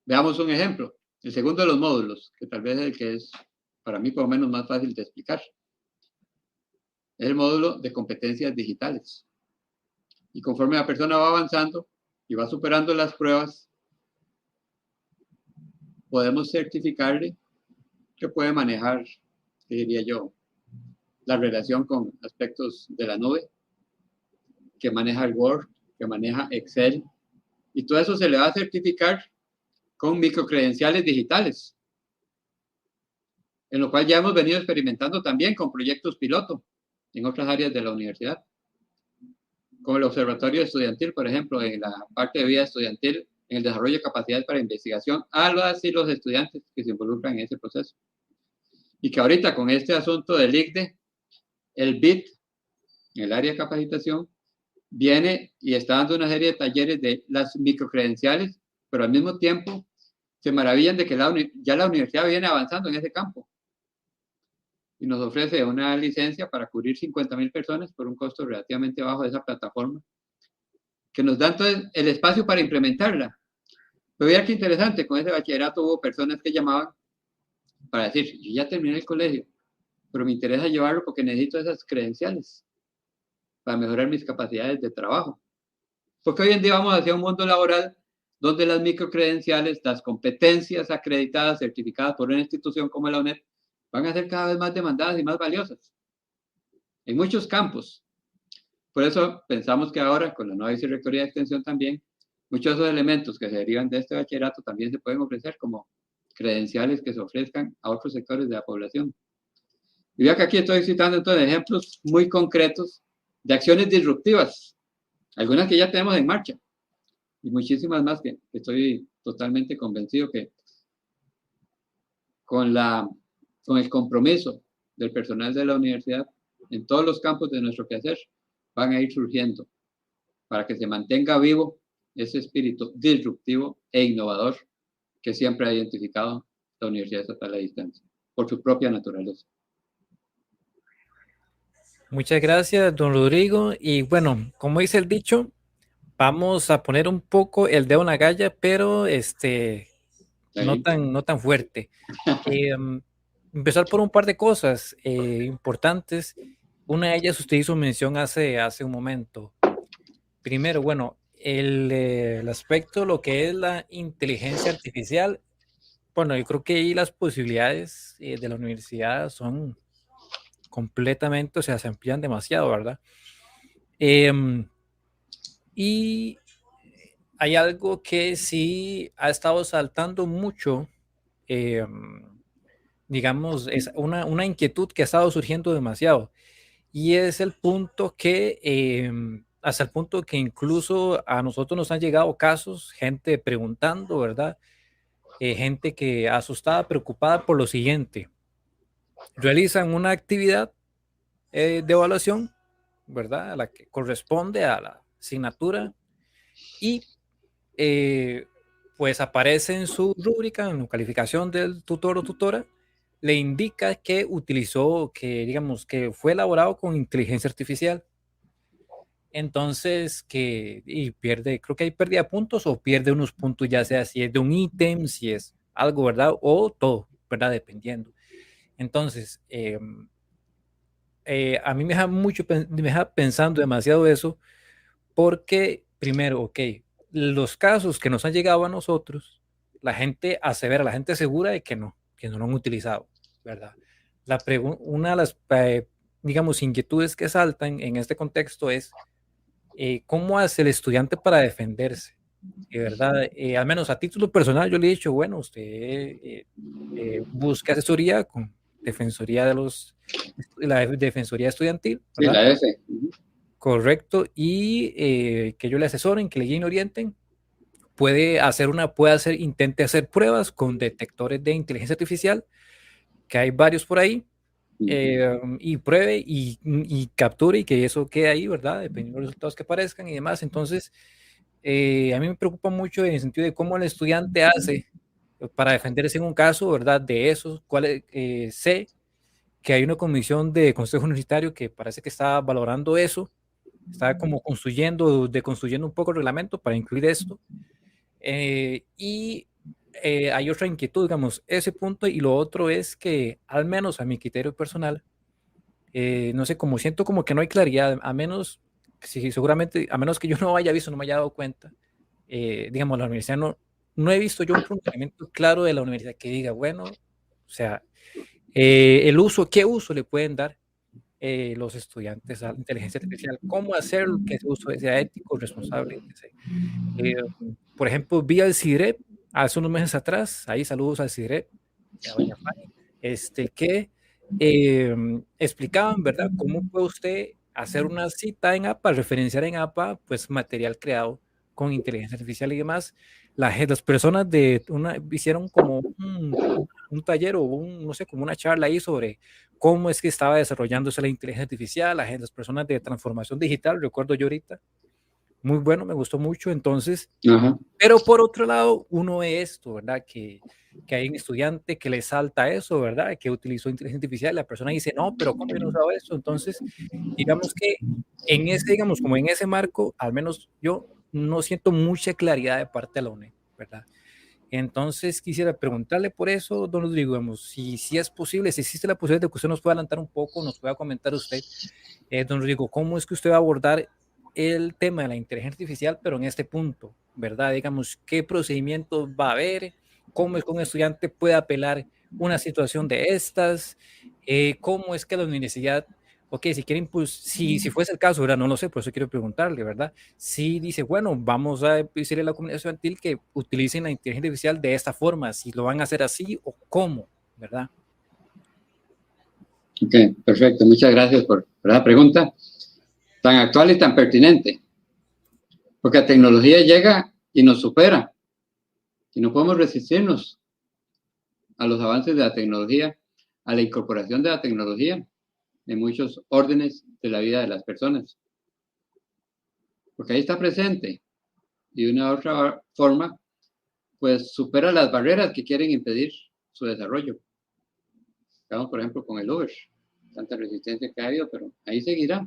Veamos un ejemplo. El segundo de los módulos, que tal vez es el que es para mí por lo menos más fácil de explicar, es el módulo de competencias digitales. Y conforme la persona va avanzando y va superando las pruebas, podemos certificarle que puede manejar, ¿qué diría yo?, la relación con aspectos de la nube, que maneja el Word, que maneja Excel, y todo eso se le va a certificar con microcredenciales digitales, en lo cual ya hemos venido experimentando también con proyectos piloto en otras áreas de la universidad, como el Observatorio Estudiantil, por ejemplo, en la parte de vida estudiantil, en el desarrollo de capacidades para investigación a las y los estudiantes que se involucran en ese proceso. Y que ahorita con este asunto del ICDE, el BIT, en el área de capacitación, viene y está dando una serie de talleres de las microcredenciales, pero al mismo tiempo se maravillan de que ya la universidad viene avanzando en ese campo y nos ofrece una licencia para cubrir 50,000 personas por un costo relativamente bajo de esa plataforma, que nos da entonces el espacio para implementarla. Pero vea qué interesante, con ese bachillerato hubo personas que llamaban para decir, yo ya terminé el colegio, pero me interesa llevarlo porque necesito esas credenciales para mejorar mis capacidades de trabajo. Porque hoy en día vamos hacia un mundo laboral donde las microcredenciales, las competencias acreditadas, certificadas por una institución como la UNED, van a ser cada vez más demandadas y más valiosas en muchos campos. Por eso pensamos que ahora, con la nueva Vicerrectoría de Extensión también, muchos de esos elementos que se derivan de este bachillerato también se pueden ofrecer como credenciales que se ofrezcan a otros sectores de la población. Y vea que aquí estoy citando entonces ejemplos muy concretos de acciones disruptivas, algunas que ya tenemos en marcha, y muchísimas más que estoy totalmente convencido que con el compromiso del personal de la universidad en todos los campos de nuestro quehacer van a ir surgiendo para que se mantenga vivo ese espíritu disruptivo e innovador que siempre ha identificado la Universidad Estatal de Distancia por su propia naturaleza. Muchas gracias, don Rodrigo. Y bueno, como dice el dicho, vamos a poner un poco el dedo en la galla, pero no tan fuerte. Empezar por un par de cosas importantes. Una de ellas usted hizo mención hace un momento. Primero, bueno, el aspecto, lo que es la inteligencia artificial. Bueno, yo creo que ahí las posibilidades de la universidad son completamente, o sea, se amplían demasiado, ¿verdad? Y hay algo que sí ha estado saltando mucho, digamos, es una inquietud que ha estado surgiendo demasiado, y es el punto que, hasta el punto que incluso a nosotros nos han llegado casos, gente preguntando, ¿verdad? Gente que asustada, preocupada por lo siguiente: realizan una actividad de evaluación, ¿verdad?, a la que corresponde a la asignatura, y pues aparece en su rúbrica, en la calificación del tutor o tutora, le indica que utilizó, que digamos que fue elaborado con inteligencia artificial. Entonces, y pierde, creo que ahí perdía puntos o pierde unos puntos, ya sea si es de un ítem, si es algo, ¿verdad? O todo, ¿verdad? Dependiendo. Entonces, a mí me deja pensando demasiado eso, porque primero, ok, los casos que nos han llegado a nosotros, la gente asevera, la gente asegura de que no lo han utilizado, ¿verdad? Una de las, digamos, inquietudes que saltan en este contexto es ¿cómo hace el estudiante para defenderse? ¿Verdad? Al menos a título personal yo le he dicho, bueno, usted busque asesoría con la Defensoría Estudiantil, ¿verdad? Sí, la F. Correcto, y que ellos le asesoren, que le guíen, orienten. Intente hacer pruebas con detectores de inteligencia artificial, que hay varios por ahí, y pruebe y capture y que eso quede ahí, ¿verdad? Dependiendo de los resultados que aparezcan y demás. Entonces, a mí me preocupa mucho en el sentido de cómo el estudiante hace para defenderse en un caso, ¿verdad? De esos, sé que hay una comisión de consejo universitario que parece que está valorando eso, está como deconstruyendo un poco el reglamento para incluir esto. Y hay otra inquietud, digamos, ese punto, y lo otro es que, al menos a mi criterio personal, no sé, como siento como que no hay claridad, a menos sí, seguramente, a menos que yo no haya visto, no me haya dado cuenta, digamos, la universidad no he visto yo un pronunciamiento claro de la universidad que diga, bueno, o sea, el uso, ¿qué uso le pueden dar los estudiantes a la inteligencia artificial? ¿Cómo hacer que ese uso sea ético, responsable? Por ejemplo, vi al CIDREP hace unos meses atrás, ahí saludos al CIDREP, a doña Fanny, que explicaban, ¿verdad?, cómo puede usted hacer una cita en APA, referenciar en APA, pues material creado con inteligencia artificial y demás. Las personas hicieron como un taller o no sé, como una charla ahí sobre cómo es que estaba desarrollándose la inteligencia artificial, las personas de transformación digital, recuerdo yo ahorita, muy bueno, me gustó mucho. Entonces, pero por otro lado, uno ve esto, ¿verdad? Que hay un estudiante que le salta eso, ¿verdad? Que utilizó inteligencia artificial, la persona dice, no, pero ¿cómo yo no usaba eso? Entonces, digamos que digamos, como en ese marco, al menos yo no siento mucha claridad de parte de la UNED, ¿verdad? Entonces, quisiera preguntarle por eso, don Rodrigo, digamos, si es posible, si existe la posibilidad de que usted nos pueda adelantar un poco, nos pueda comentar usted, don Rodrigo, ¿cómo es que usted va a abordar el tema de la inteligencia artificial, pero en este punto, ¿verdad? Digamos, ¿qué procedimientos va a haber? ¿Cómo es que un estudiante puede apelar una situación de estas? ¿Cómo es que la universidad, ok, si quieren, pues, si fuese el caso, ¿verdad? No lo sé, por eso quiero preguntarle, ¿verdad? Si dice, bueno, vamos a decirle a la comunidad estudiantil que utilicen la inteligencia artificial de esta forma, si lo van a hacer así o cómo, ¿verdad? Ok, perfecto. Muchas gracias por la pregunta tan actual y tan pertinente, porque la tecnología llega y nos supera y no podemos resistirnos a los avances de la tecnología, a la incorporación de la tecnología en muchos órdenes de la vida de las personas, porque ahí está presente y de una u otra forma pues supera las barreras que quieren impedir su desarrollo. Estamos, por ejemplo, con el Uber, tanta resistencia que ha habido, pero ahí seguirá.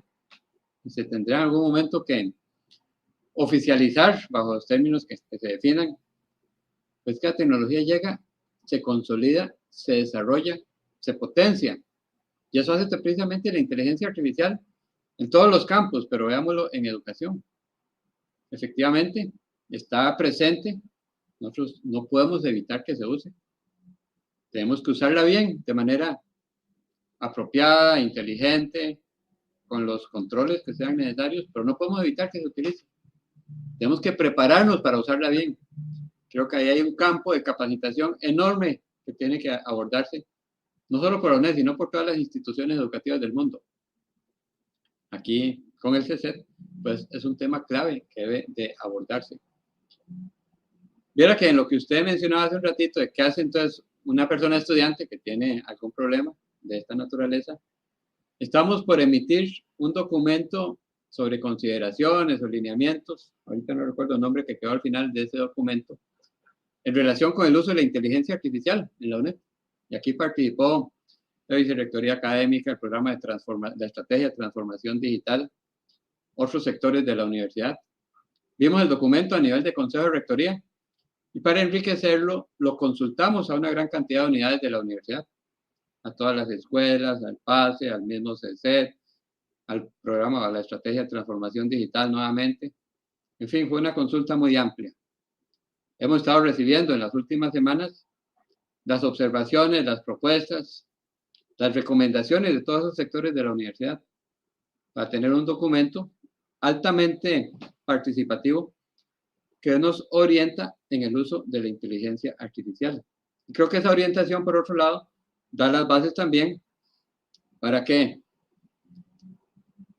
Y se tendrá en algún momento que oficializar, bajo los términos que se definan, pues que la tecnología llega, se consolida, se desarrolla, se potencia. Y eso hace precisamente la inteligencia artificial en todos los campos, pero veámoslo en educación. Efectivamente, está presente. Nosotros no podemos evitar que se use. Tenemos que usarla bien, de manera apropiada, inteligente, con los controles que sean necesarios, pero no podemos evitar que se utilice. Tenemos que prepararnos para usarla bien. Creo que ahí hay un campo de capacitación enorme que tiene que abordarse, no solo por la UNED, sino por todas las instituciones educativas del mundo. Aquí, con el CECET, pues es un tema clave que debe de abordarse. Viera que en lo que usted mencionaba hace un ratito, de qué hace entonces una persona estudiante que tiene algún problema de esta naturaleza, estamos por emitir un documento sobre consideraciones o lineamientos, ahorita no recuerdo el nombre que quedó al final de ese documento, en relación con el uso de la inteligencia artificial en la UNED. Y aquí participó la Vicerrectoría Académica, el programa de Estrategia de Transformación Digital, otros sectores de la universidad. Vimos el documento a nivel de Consejo de Rectoría y para enriquecerlo lo consultamos a una gran cantidad de unidades de la universidad, a todas las escuelas, al PASE, al mismo CECET, al programa, a la Estrategia de Transformación Digital nuevamente. En fin, fue una consulta muy amplia. Hemos estado recibiendo en las últimas semanas las observaciones, las propuestas, las recomendaciones de todos esos sectores de la universidad para tener un documento altamente participativo que nos orienta en el uso de la inteligencia artificial. Y creo que esa orientación, por otro lado, da las bases también para que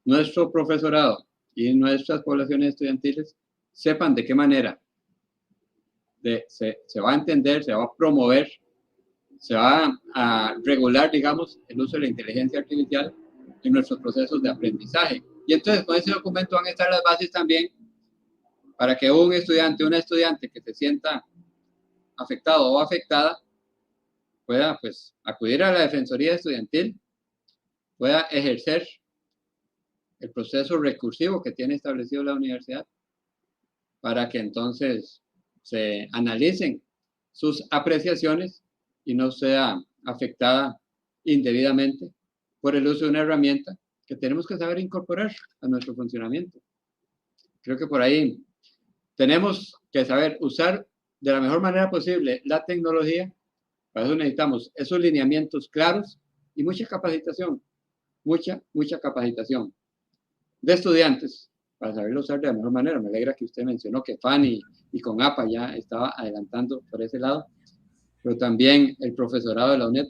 nuestro profesorado y nuestras poblaciones estudiantiles sepan de qué manera se va a entender, se va a promover, se va a regular, digamos, el uso de la inteligencia artificial en nuestros procesos de aprendizaje. Y entonces con ese documento van a estar las bases también para que un estudiante, una estudiante que se sienta afectado o afectada pueda pues acudir a la Defensoría Estudiantil, pueda ejercer el proceso recursivo que tiene establecido la universidad para que entonces se analicen sus apreciaciones y no sea afectada indebidamente por el uso de una herramienta que tenemos que saber incorporar a nuestro funcionamiento. Creo que por ahí tenemos que saber usar de la mejor manera posible la tecnología. Para eso necesitamos esos lineamientos claros y mucha capacitación, mucha capacitación de estudiantes para saberlo usar de la mejor manera. Me alegra que usted mencionó que FAN y con APA ya estaba adelantando por ese lado, pero también el profesorado de la UNED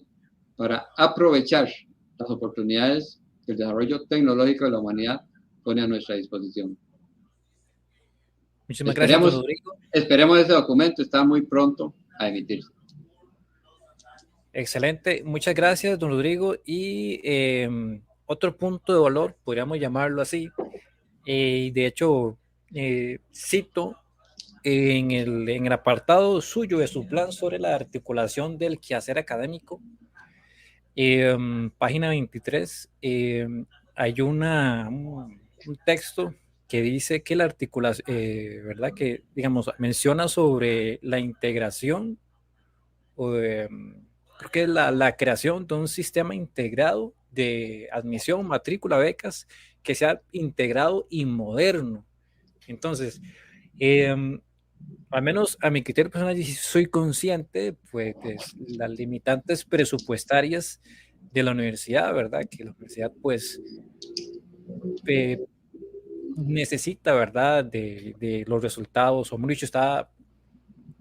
para aprovechar las oportunidades que el desarrollo tecnológico de la humanidad pone a nuestra disposición. Muchísimas gracias, don Rodrigo. Esperemos ese documento, está muy pronto a emitirse. Excelente, muchas gracias, don Rodrigo. Y otro punto de valor, podríamos llamarlo así, de hecho, cito en el apartado suyo de su plan sobre la articulación del quehacer académico, página 23, hay un texto que dice que la articulación, ¿verdad? Que, digamos, menciona sobre la integración, creo que es la creación de un sistema integrado de admisión, matrícula, becas, que sea integrado y moderno. Entonces, al menos a mi criterio personal, soy consciente pues, de las limitantes presupuestarias de la universidad, ¿verdad? Que la universidad, pues, necesita, ¿verdad? De los resultados, o mucho está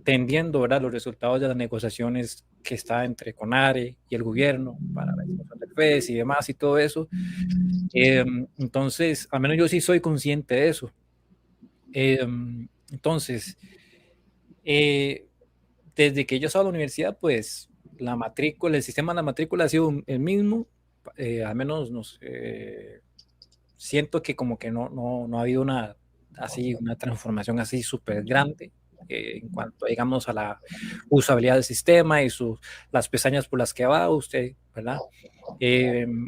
tendiendo, ¿verdad? Los resultados de las negociaciones que está entre CONARE y el gobierno para la situación del FES y demás y todo eso. Entonces, al menos yo sí soy consciente de eso. Entonces, desde que yo estaba en la universidad, pues la matrícula, el sistema de la matrícula ha sido el mismo, al menos siento que como que no ha habido una transformación así súper grande en cuanto, digamos, a la usabilidad del sistema y las pestañas por las que va usted, ¿verdad?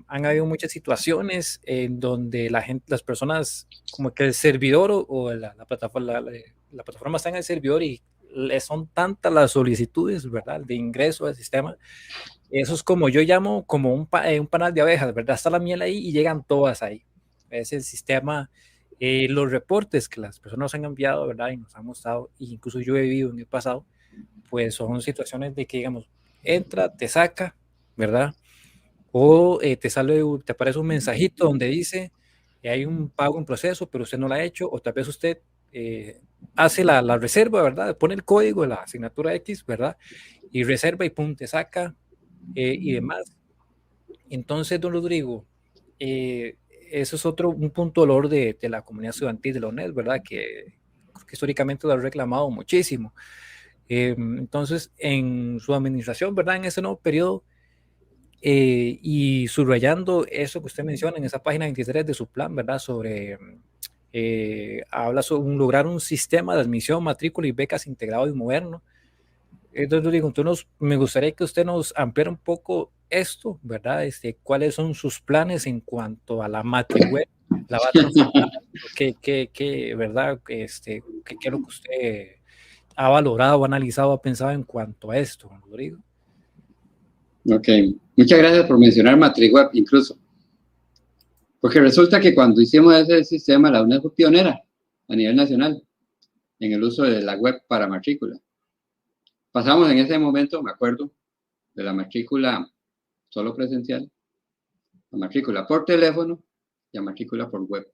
Han habido muchas situaciones en donde las personas, como que el servidor o la plataforma está en el servidor y son tantas las solicitudes, ¿verdad?, de ingreso al sistema. Eso es como yo llamo como un panal de abejas, ¿verdad? Está la miel ahí y llegan todas ahí. Es el sistema, los reportes que las personas han enviado, ¿verdad? Y nos han mostrado, e incluso yo he vivido en el pasado, pues son situaciones de que, digamos, entra, te saca, ¿verdad? O te aparece un mensajito donde dice que hay un pago en proceso, pero usted no lo ha hecho, o tal vez usted hace la reserva, ¿verdad? Pone el código de la asignatura X, ¿verdad? Y reserva y pum, te saca y demás. Entonces, don Rodrigo, eso es un punto de dolor de la comunidad estudiantil de la UNED, ¿verdad? Que históricamente lo ha reclamado muchísimo. Entonces, en su administración, ¿verdad? En ese nuevo periodo, y subrayando eso que usted menciona en esa página 23 de su plan, ¿verdad? Sobre, habla sobre lograr un sistema de admisión, matrícula y becas integrado y moderno. Entonces, digo, me gustaría que usted nos ampliara un poco esto, ¿verdad? ¿Cuáles son sus planes en cuanto a la MatriWeb? ¿La va a transformar? ¿Verdad? ¿Qué es lo que usted ha valorado, ha analizado, ha pensado en cuanto a esto, Rodrigo? Ok, muchas gracias por mencionar MatriWeb incluso. Porque resulta que cuando hicimos ese sistema, la UNED fue pionera a nivel nacional en el uso de la web para matrícula. Pasamos en ese momento, me acuerdo, de la matrícula solo presencial, a matrícula por teléfono y a matrícula por web.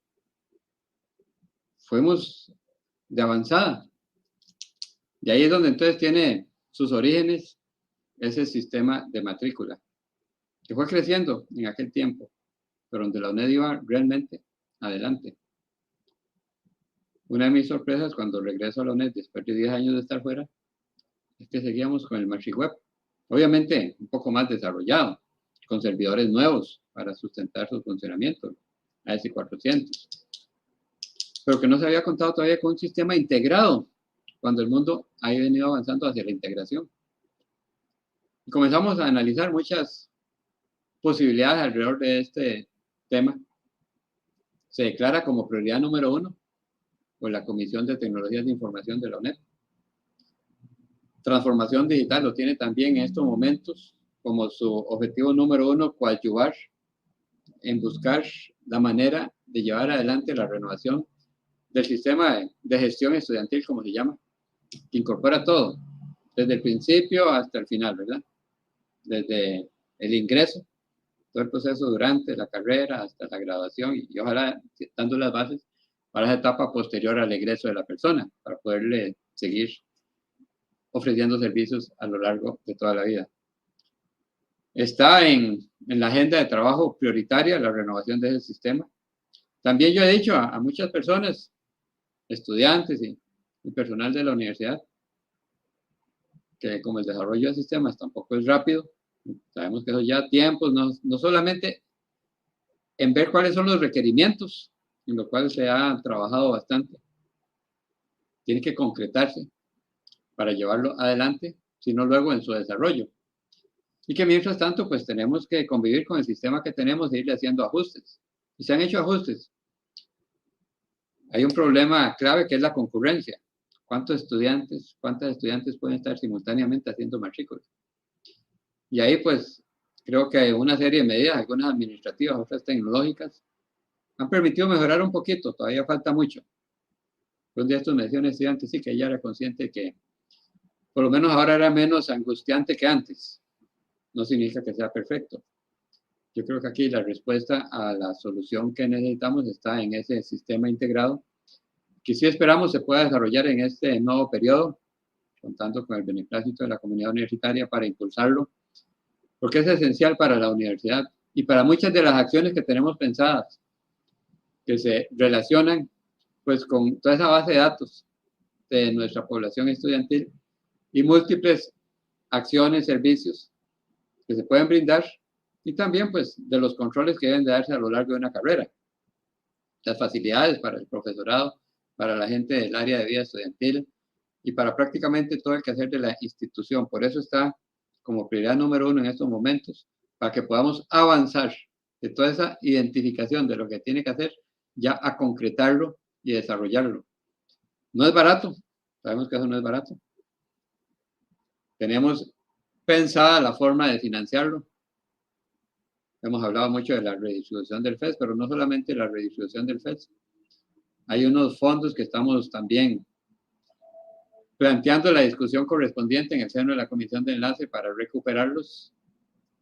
Fuimos de avanzada. Y ahí es donde entonces tiene sus orígenes ese sistema de matrícula, que fue creciendo en aquel tiempo, pero donde la UNED iba realmente adelante. Una de mis sorpresas cuando regreso a la UNED después de 10 años de estar fuera, es que seguíamos con el MatriWeb, obviamente un poco más desarrollado, con servidores nuevos para sustentar su funcionamiento, AS400, pero que no se había contado todavía con un sistema integrado, cuando el mundo ha venido avanzando hacia la integración. Y comenzamos a analizar muchas posibilidades alrededor de este tema. Se declara como prioridad número 1 por la Comisión de Tecnologías de Información de la UNED. Transformación digital lo tiene también en estos momentos como su objetivo número 1, coadyuvar en buscar la manera de llevar adelante la renovación del sistema de gestión estudiantil, como se llama, que incorpora todo, desde el principio hasta el final, ¿verdad? Desde el ingreso, todo el proceso durante la carrera hasta la graduación y ojalá dando las bases para esa etapa posterior al egreso de la persona, para poderle seguir ofreciendo servicios a lo largo de toda la vida. Está en la agenda de trabajo prioritaria la renovación de ese sistema. También yo he dicho a muchas personas, estudiantes y personal de la universidad, que como el desarrollo de sistemas tampoco es rápido, sabemos que eso ya tiempos, no solamente en ver cuáles son los requerimientos, en lo cual se ha trabajado bastante, tiene que concretarse para llevarlo adelante, sino luego en su desarrollo. Y que mientras tanto, pues tenemos que convivir con el sistema que tenemos e irle haciendo ajustes. Y se han hecho ajustes. Hay un problema clave que es la concurrencia. ¿Cuántas estudiantes pueden estar simultáneamente haciendo matrícula? Y ahí, pues, creo que hay una serie de medidas, algunas administrativas, otras tecnológicas, han permitido mejorar un poquito, todavía falta mucho. Un día estos me decía un estudiante, sí, que ella era consciente que por lo menos ahora era menos angustiante que antes. No significa que sea perfecto. Yo creo que aquí la respuesta a la solución que necesitamos está en ese sistema integrado, que sí esperamos se pueda desarrollar en este nuevo periodo, contando con el beneplácito de la comunidad universitaria para impulsarlo, porque es esencial para la universidad y para muchas de las acciones que tenemos pensadas, que se relacionan pues con toda esa base de datos de nuestra población estudiantil y múltiples acciones, servicios que se pueden brindar y también pues de los controles que deben de darse a lo largo de una carrera. Las facilidades para el profesorado, para la gente del área de vida estudiantil y para prácticamente todo el quehacer de la institución. Por eso está como prioridad número 1 en estos momentos, para que podamos avanzar de toda esa identificación de lo que tiene que hacer, ya a concretarlo y desarrollarlo. No es barato, sabemos que eso no es barato. Tenemos pensada la forma de financiarlo. Hemos hablado mucho de la redistribución del FES, pero no solamente la redistribución del FES. Hay unos fondos que estamos también planteando la discusión correspondiente en el seno de la Comisión de Enlace para recuperarlos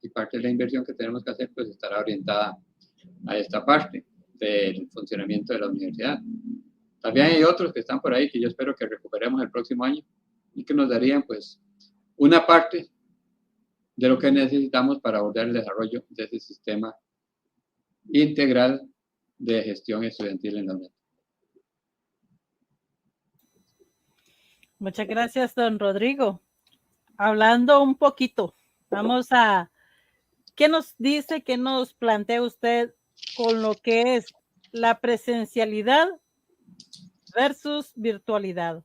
y parte de la inversión que tenemos que hacer pues estará orientada a esta parte del funcionamiento de la universidad. También hay otros que están por ahí que yo espero que recuperemos el próximo año y que nos darían pues una parte de lo que necesitamos para abordar el desarrollo de ese sistema integral de gestión estudiantil en la UNED. Muchas gracias, don Rodrigo. Hablando un poquito, vamos a, ¿qué nos dice, qué nos plantea usted con lo que es la presencialidad versus virtualidad?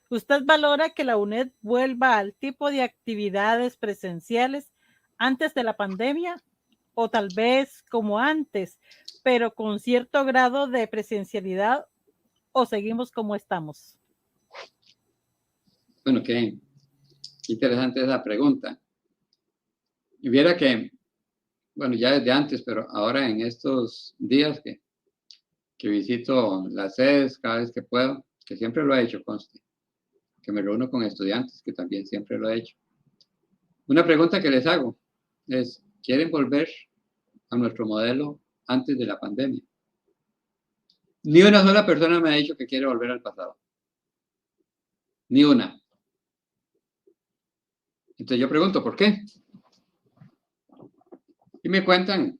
¿Usted valora que la UNED vuelva al tipo de actividades presenciales antes de la pandemia o tal vez como antes, pero con cierto grado de presencialidad o seguimos como estamos? Bueno, qué interesante esa pregunta. Y viera que, bueno, ya desde antes, pero ahora en estos días que visito las sedes cada vez que puedo, que siempre lo he hecho, conste, que me reúno con estudiantes, que también siempre lo he hecho. Una pregunta que les hago es, ¿quieren volver a nuestro modelo antes de la pandemia? Ni una sola persona me ha dicho que quiere volver al pasado. Ni una. Entonces yo pregunto, ¿por qué? Y me cuentan,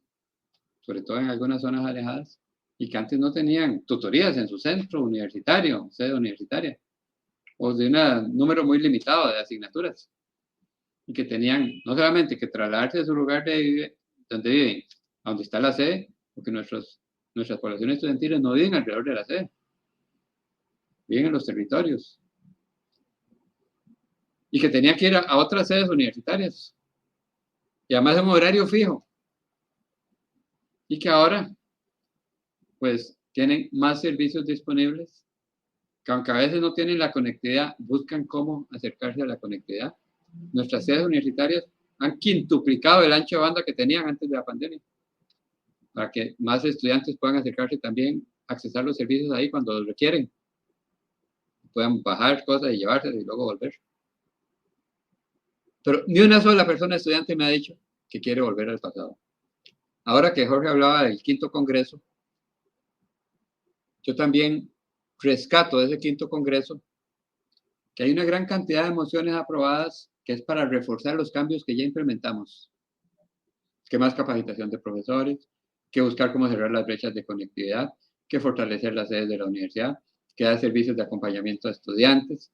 sobre todo en algunas zonas alejadas, y que antes no tenían tutorías en su centro universitario, sede universitaria, o de un número muy limitado de asignaturas, y que tenían no solamente que trasladarse de su lugar donde viven, a donde está la sede, porque nuestras poblaciones estudiantiles no viven alrededor de la sede, viven en los territorios, y que tenían que ir a otras sedes universitarias, y además en un horario fijo, y que ahora, pues, tienen más servicios disponibles, que aunque a veces no tienen la conectividad, buscan cómo acercarse a la conectividad. Nuestras sedes universitarias han quintuplicado el ancho de banda que tenían antes de la pandemia. para que más estudiantes puedan acercarse también, accesar los servicios ahí cuando los requieren. Puedan bajar cosas y llevárselas y luego volver. Pero ni una sola persona estudiante me ha dicho que quiere volver al pasado. Ahora que Jorge hablaba del 5º Congreso, yo también rescato de ese 5º Congreso que hay una gran cantidad de mociones aprobadas que es para reforzar los cambios que ya implementamos. Que más capacitación de profesores, que buscar cómo cerrar las brechas de conectividad, que fortalecer las sedes de la universidad, que dar servicios de acompañamiento a estudiantes,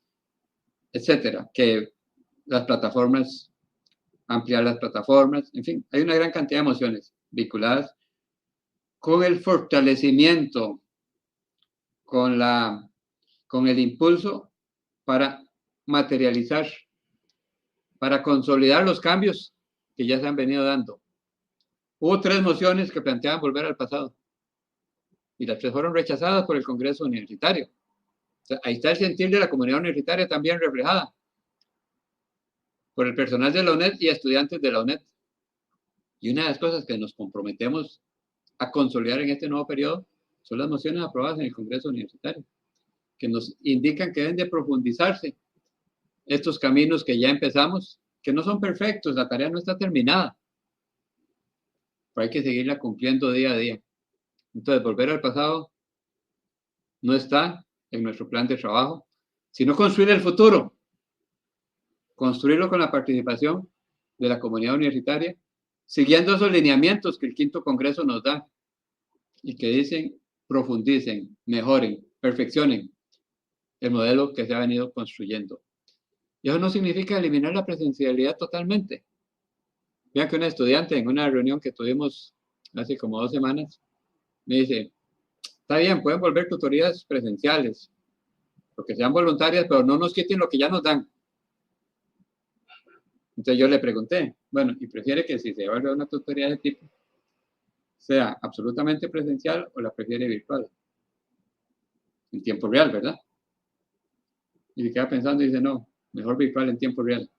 etcétera. Que las plataformas, ampliar las plataformas, en fin, hay una gran cantidad de mociones vinculadas con el fortalecimiento, con el impulso para materializar, para consolidar los cambios que ya se han venido dando. Hubo 3 mociones que planteaban volver al pasado y las 3 fueron rechazadas por el Congreso Universitario. O sea, ahí está el sentir de la comunidad universitaria también reflejada por el personal de la UNED y estudiantes de la UNED. Y una de las cosas que nos comprometemos a consolidar en este nuevo periodo son las mociones aprobadas en el Congreso Universitario, que nos indican que deben de profundizarse estos caminos que ya empezamos, que no son perfectos, la tarea no está terminada, pero hay que seguirla cumpliendo día a día. Entonces, volver al pasado no está en nuestro plan de trabajo, sino construir el futuro, construirlo con la participación de la comunidad universitaria, siguiendo esos lineamientos que el 5º Congreso nos da y que dicen, profundicen, mejoren, perfeccionen el modelo que se ha venido construyendo. Y eso no significa eliminar la presencialidad totalmente. Vean que una estudiante en una reunión que tuvimos hace como 2 semanas me dice, está bien, pueden volver tutorías presenciales, porque sean voluntarias, pero no nos quiten lo que ya nos dan. Entonces yo le pregunté, bueno, ¿y prefiere que si se vuelve una tutoría de tipo sea absolutamente presencial o la prefiere virtual? En tiempo real, ¿verdad? Y se queda pensando y dice, no, mejor virtual en tiempo real.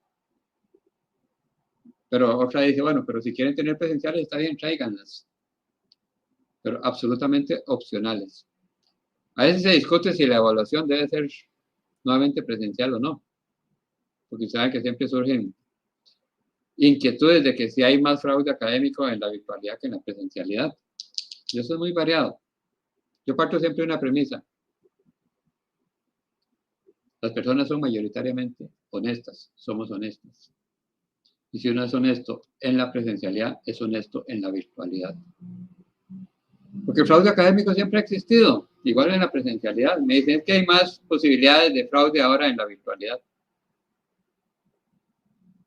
Pero otra dice, bueno, pero si quieren tener presenciales, está bien, tráiganlas. Pero absolutamente opcionales. A veces se discute si la evaluación debe ser nuevamente presencial o no. Porque saben que siempre surgen inquietudes de que si hay más fraude académico en la virtualidad que en la presencialidad. Y eso es muy variado. Yo parto siempre de una premisa. Las personas son mayoritariamente honestas, somos honestas. Y si uno es honesto en la presencialidad, es honesto en la virtualidad. Porque el fraude académico siempre ha existido, igual en la presencialidad. Me dicen que hay más posibilidades de fraude ahora en la virtualidad.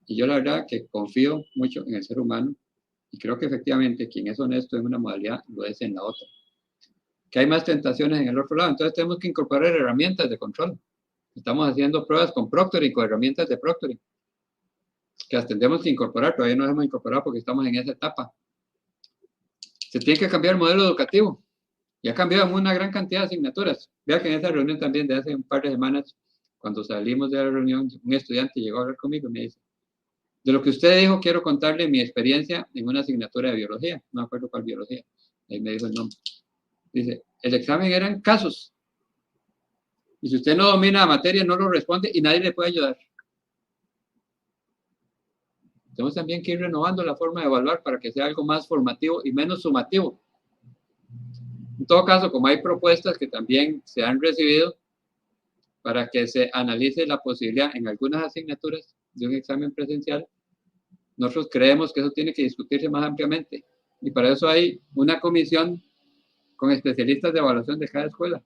Y yo la verdad que confío mucho en el ser humano y creo que efectivamente quien es honesto en una modalidad lo es en la otra. Que hay más tentaciones en el otro lado, entonces tenemos que incorporar herramientas de control. Estamos haciendo pruebas con Proctoring, con herramientas de Proctoring, que las tendremos que incorporar, todavía no las hemos incorporado porque estamos en esa etapa. Se tiene que cambiar el modelo educativo. Ya ha cambiado una gran cantidad de asignaturas. Vea que en esa reunión también de hace un par de semanas, cuando salimos de la reunión, un estudiante llegó a hablar conmigo y me dice, de lo que usted dijo, quiero contarle mi experiencia en una asignatura de biología. No me acuerdo cuál biología. Ahí me dijo el nombre. Dice, el examen eran casos. Y si usted no domina la materia, no lo responde y nadie le puede ayudar. Tenemos también que ir renovando la forma de evaluar para que sea algo más formativo y menos sumativo. En todo caso, como hay propuestas que también se han recibido para que se analice la posibilidad en algunas asignaturas de un examen presencial, nosotros creemos que eso tiene que discutirse más ampliamente. Y para eso hay una comisión con especialistas de evaluación de cada escuela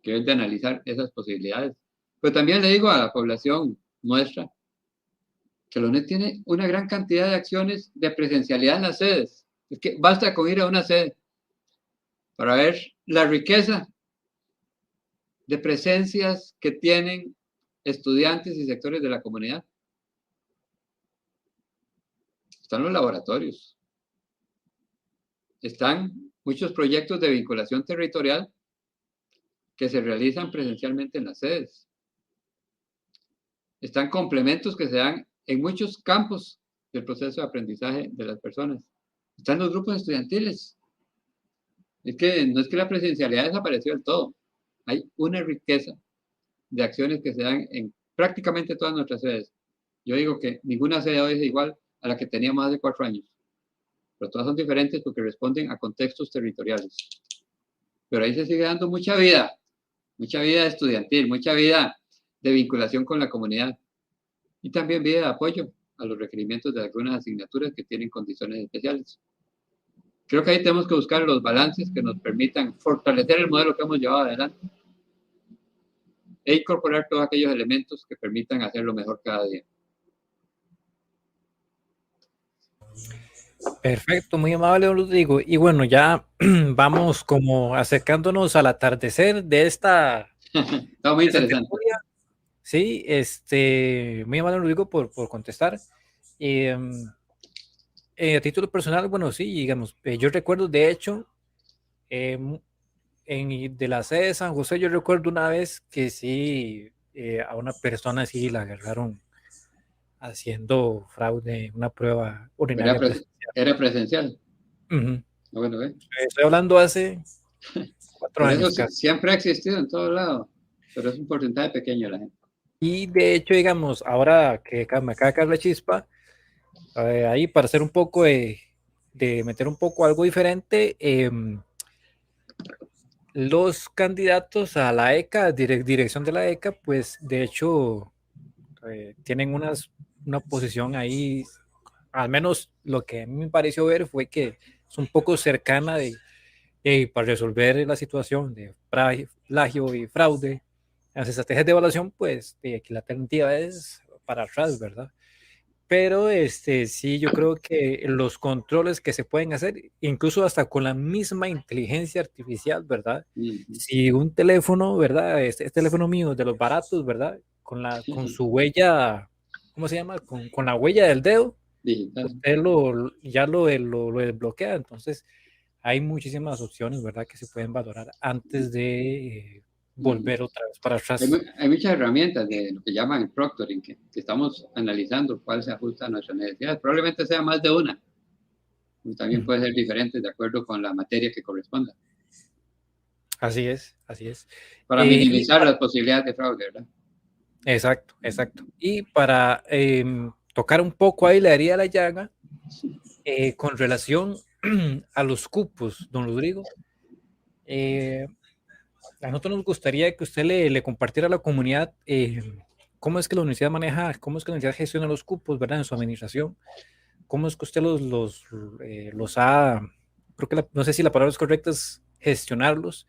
que deben de analizar esas posibilidades. Pero también le digo a la población nuestra que la UNED tiene una gran cantidad de acciones de presencialidad en las sedes. Es que basta con ir a una sede para ver la riqueza de presencias que tienen estudiantes y sectores de la comunidad. Están los laboratorios. Están muchos proyectos de vinculación territorial que se realizan presencialmente en las sedes. Están complementos que se dan en muchos campos del proceso de aprendizaje de las personas. Están los grupos estudiantiles. Es que no es que la presencialidad desapareció del todo. Hay una riqueza de acciones que se dan en prácticamente todas nuestras sedes. Yo digo que ninguna sede hoy es igual a la que teníamos hace 4 años. Pero todas son diferentes porque responden a contextos territoriales. Pero ahí se sigue dando mucha vida estudiantil, mucha vida de vinculación con la comunidad y también vida de apoyo a los requerimientos de algunas asignaturas que tienen condiciones especiales. Creo que ahí tenemos que buscar los balances que nos permitan fortalecer el modelo que hemos llevado adelante e incorporar todos aquellos elementos que permitan hacerlo mejor cada día. Perfecto, muy amable, don Rodrigo. Y bueno, ya vamos como acercándonos al atardecer de esta... Está muy interesante. Sí, muy amable, Rodrigo, por contestar. A título personal, bueno, sí, digamos, yo recuerdo, de hecho, de la sede de San José, yo recuerdo una vez que sí, a una persona sí la agarraron haciendo fraude, una prueba urinaria. Era presencial. Uh-huh. Bueno, estoy hablando hace 4 años. Eso siempre ha existido en todos lados, pero es un porcentaje pequeño la gente. Y de hecho, digamos, ahora que me acaba de caer la chispa, ahí para hacer un poco de meter un poco algo diferente, los candidatos a la ECA, dirección de la ECA, pues de hecho tienen una posición ahí, al menos lo que a mí me pareció ver fue que es un poco cercana para resolver la situación de plagio y fraude. Las estrategias de evaluación, pues aquí la alternativa es para atrás, ¿verdad? Pero sí, yo creo que los controles que se pueden hacer, incluso hasta con la misma inteligencia artificial, ¿verdad? Uh-huh. Si un teléfono, ¿verdad? Este teléfono mío de los baratos, ¿verdad? Con su huella, ¿cómo se llama? Con la huella del dedo, usted ya lo desbloquea. Entonces, hay muchísimas opciones, ¿verdad? Que se pueden valorar antes de volver otra vez para atrás. Hay muchas herramientas de lo que llaman el proctoring, que estamos analizando cuál se ajusta a nuestras necesidades. Probablemente sea más de una. También puede ser diferente de acuerdo con la materia que corresponda. Así es, así es. Para minimizar las posibilidades de fraude, ¿verdad? Exacto, exacto. Y para tocar un poco ahí la herida de la llaga, con relación a los cupos, don Rodrigo, a nosotros nos gustaría que usted le compartiera a la comunidad cómo es que la universidad maneja, cómo es que la universidad gestiona los cupos, ¿verdad? En su administración, cómo es que usted los ha, creo que no sé si la palabra es correcta, es gestionarlos,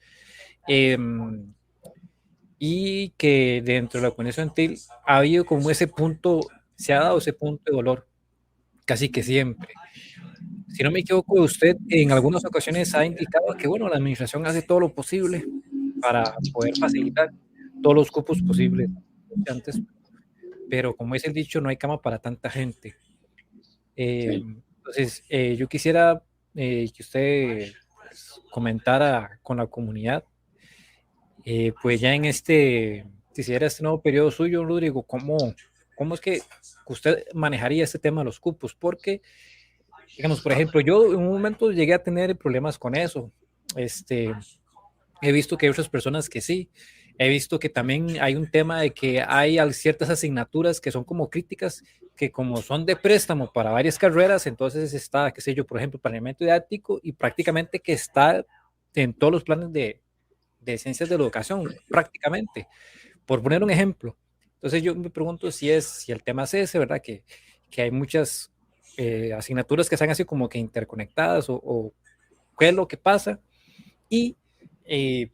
y que dentro de la comunidad estudiantil ha habido como se ha dado ese punto de dolor, casi que siempre. Si no me equivoco, usted en algunas ocasiones ha indicado que, bueno, la administración hace todo lo posible para poder facilitar todos los cupos posibles antes, pero como es el dicho, no hay cama para tanta gente. Entonces, yo quisiera que usted comentara con la comunidad, pues ya en si se diera este nuevo periodo suyo, Rodrigo, ¿cómo es que usted manejaría este tema de los cupos? Porque, digamos, por ejemplo, yo en un momento llegué a tener problemas con eso. He visto que hay otras personas que sí. He visto que también hay un tema de que hay ciertas asignaturas que son como críticas, que como son de préstamo para varias carreras, entonces está, qué sé yo, por ejemplo, planeamiento didáctico, y prácticamente que está en todos los planes de ciencias de la educación, prácticamente, por poner un ejemplo. Entonces yo me pregunto si el tema es ese, ¿verdad? Que hay muchas asignaturas que están así como que interconectadas, o qué es lo que pasa. Y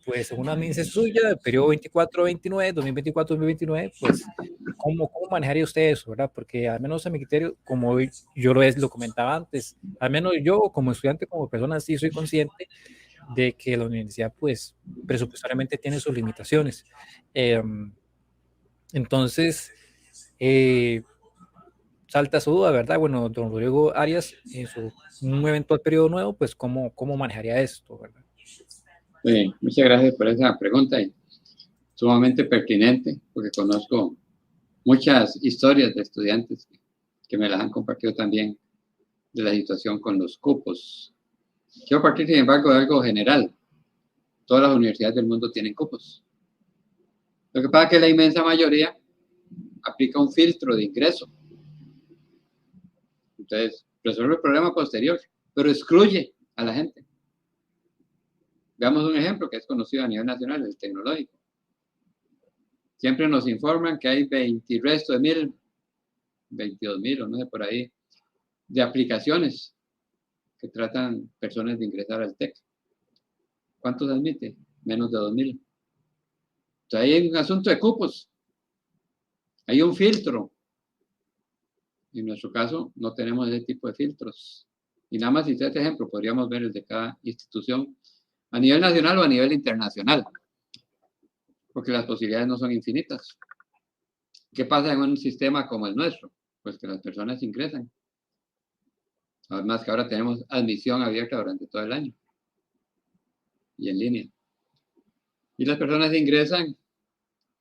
pues según la administración suya, el periodo 24-29, 2024-2029, pues ¿cómo manejaría usted eso, verdad? Porque al menos a mi criterio, como yo lo comentaba antes, al menos yo como estudiante, como persona, sí soy consciente de que la universidad pues presupuestariamente tiene sus limitaciones. Entonces, salta su duda, ¿verdad? Bueno, don Rodrigo Arias, en un eventual periodo nuevo, pues ¿cómo manejaría esto, verdad? Bien, muchas gracias por esa pregunta, y sumamente pertinente, porque conozco muchas historias de estudiantes que me las han compartido también de la situación con los cupos. Quiero partir, sin embargo, de algo general. Todas las universidades del mundo tienen cupos. Lo que pasa es que la inmensa mayoría aplica un filtro de ingreso. Entonces, resuelve el problema posterior, pero excluye a la gente. Veamos un ejemplo que es conocido a nivel nacional, el tecnológico. Siempre nos informan que hay 20 resto de 1,000, 22,000 o no sé por ahí, de aplicaciones que tratan personas de ingresar al TEC. ¿Cuántos admite? Menos de 2,000. Entonces ahí hay un asunto de cupos. Hay un filtro. En nuestro caso no tenemos ese tipo de filtros. Y nada más, si este ejemplo, podríamos ver el de cada institución a nivel nacional o a nivel internacional. Porque las posibilidades no son infinitas. ¿Qué pasa en un sistema como el nuestro? Pues que las personas ingresan. Además que ahora tenemos admisión abierta durante todo el año. Y en línea. Y las personas ingresan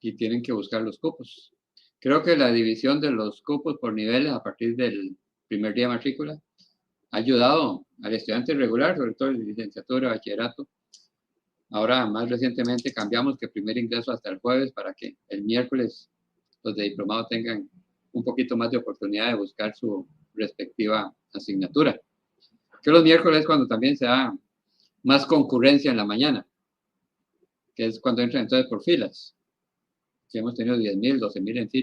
y tienen que buscar los cupos. Creo que la división de los cupos por niveles a partir del primer día de matrícula ha ayudado al estudiante regular, sobre todo en licenciatura, bachillerato. Ahora, más recientemente, cambiamos que el primer ingreso hasta el jueves para que el miércoles los de diplomado tengan un poquito más de oportunidad de buscar su respectiva asignatura. Que los miércoles es cuando también se da más concurrencia en la mañana, que es cuando entran entonces por filas. Si hemos tenido 10,000, 12,000 en filas.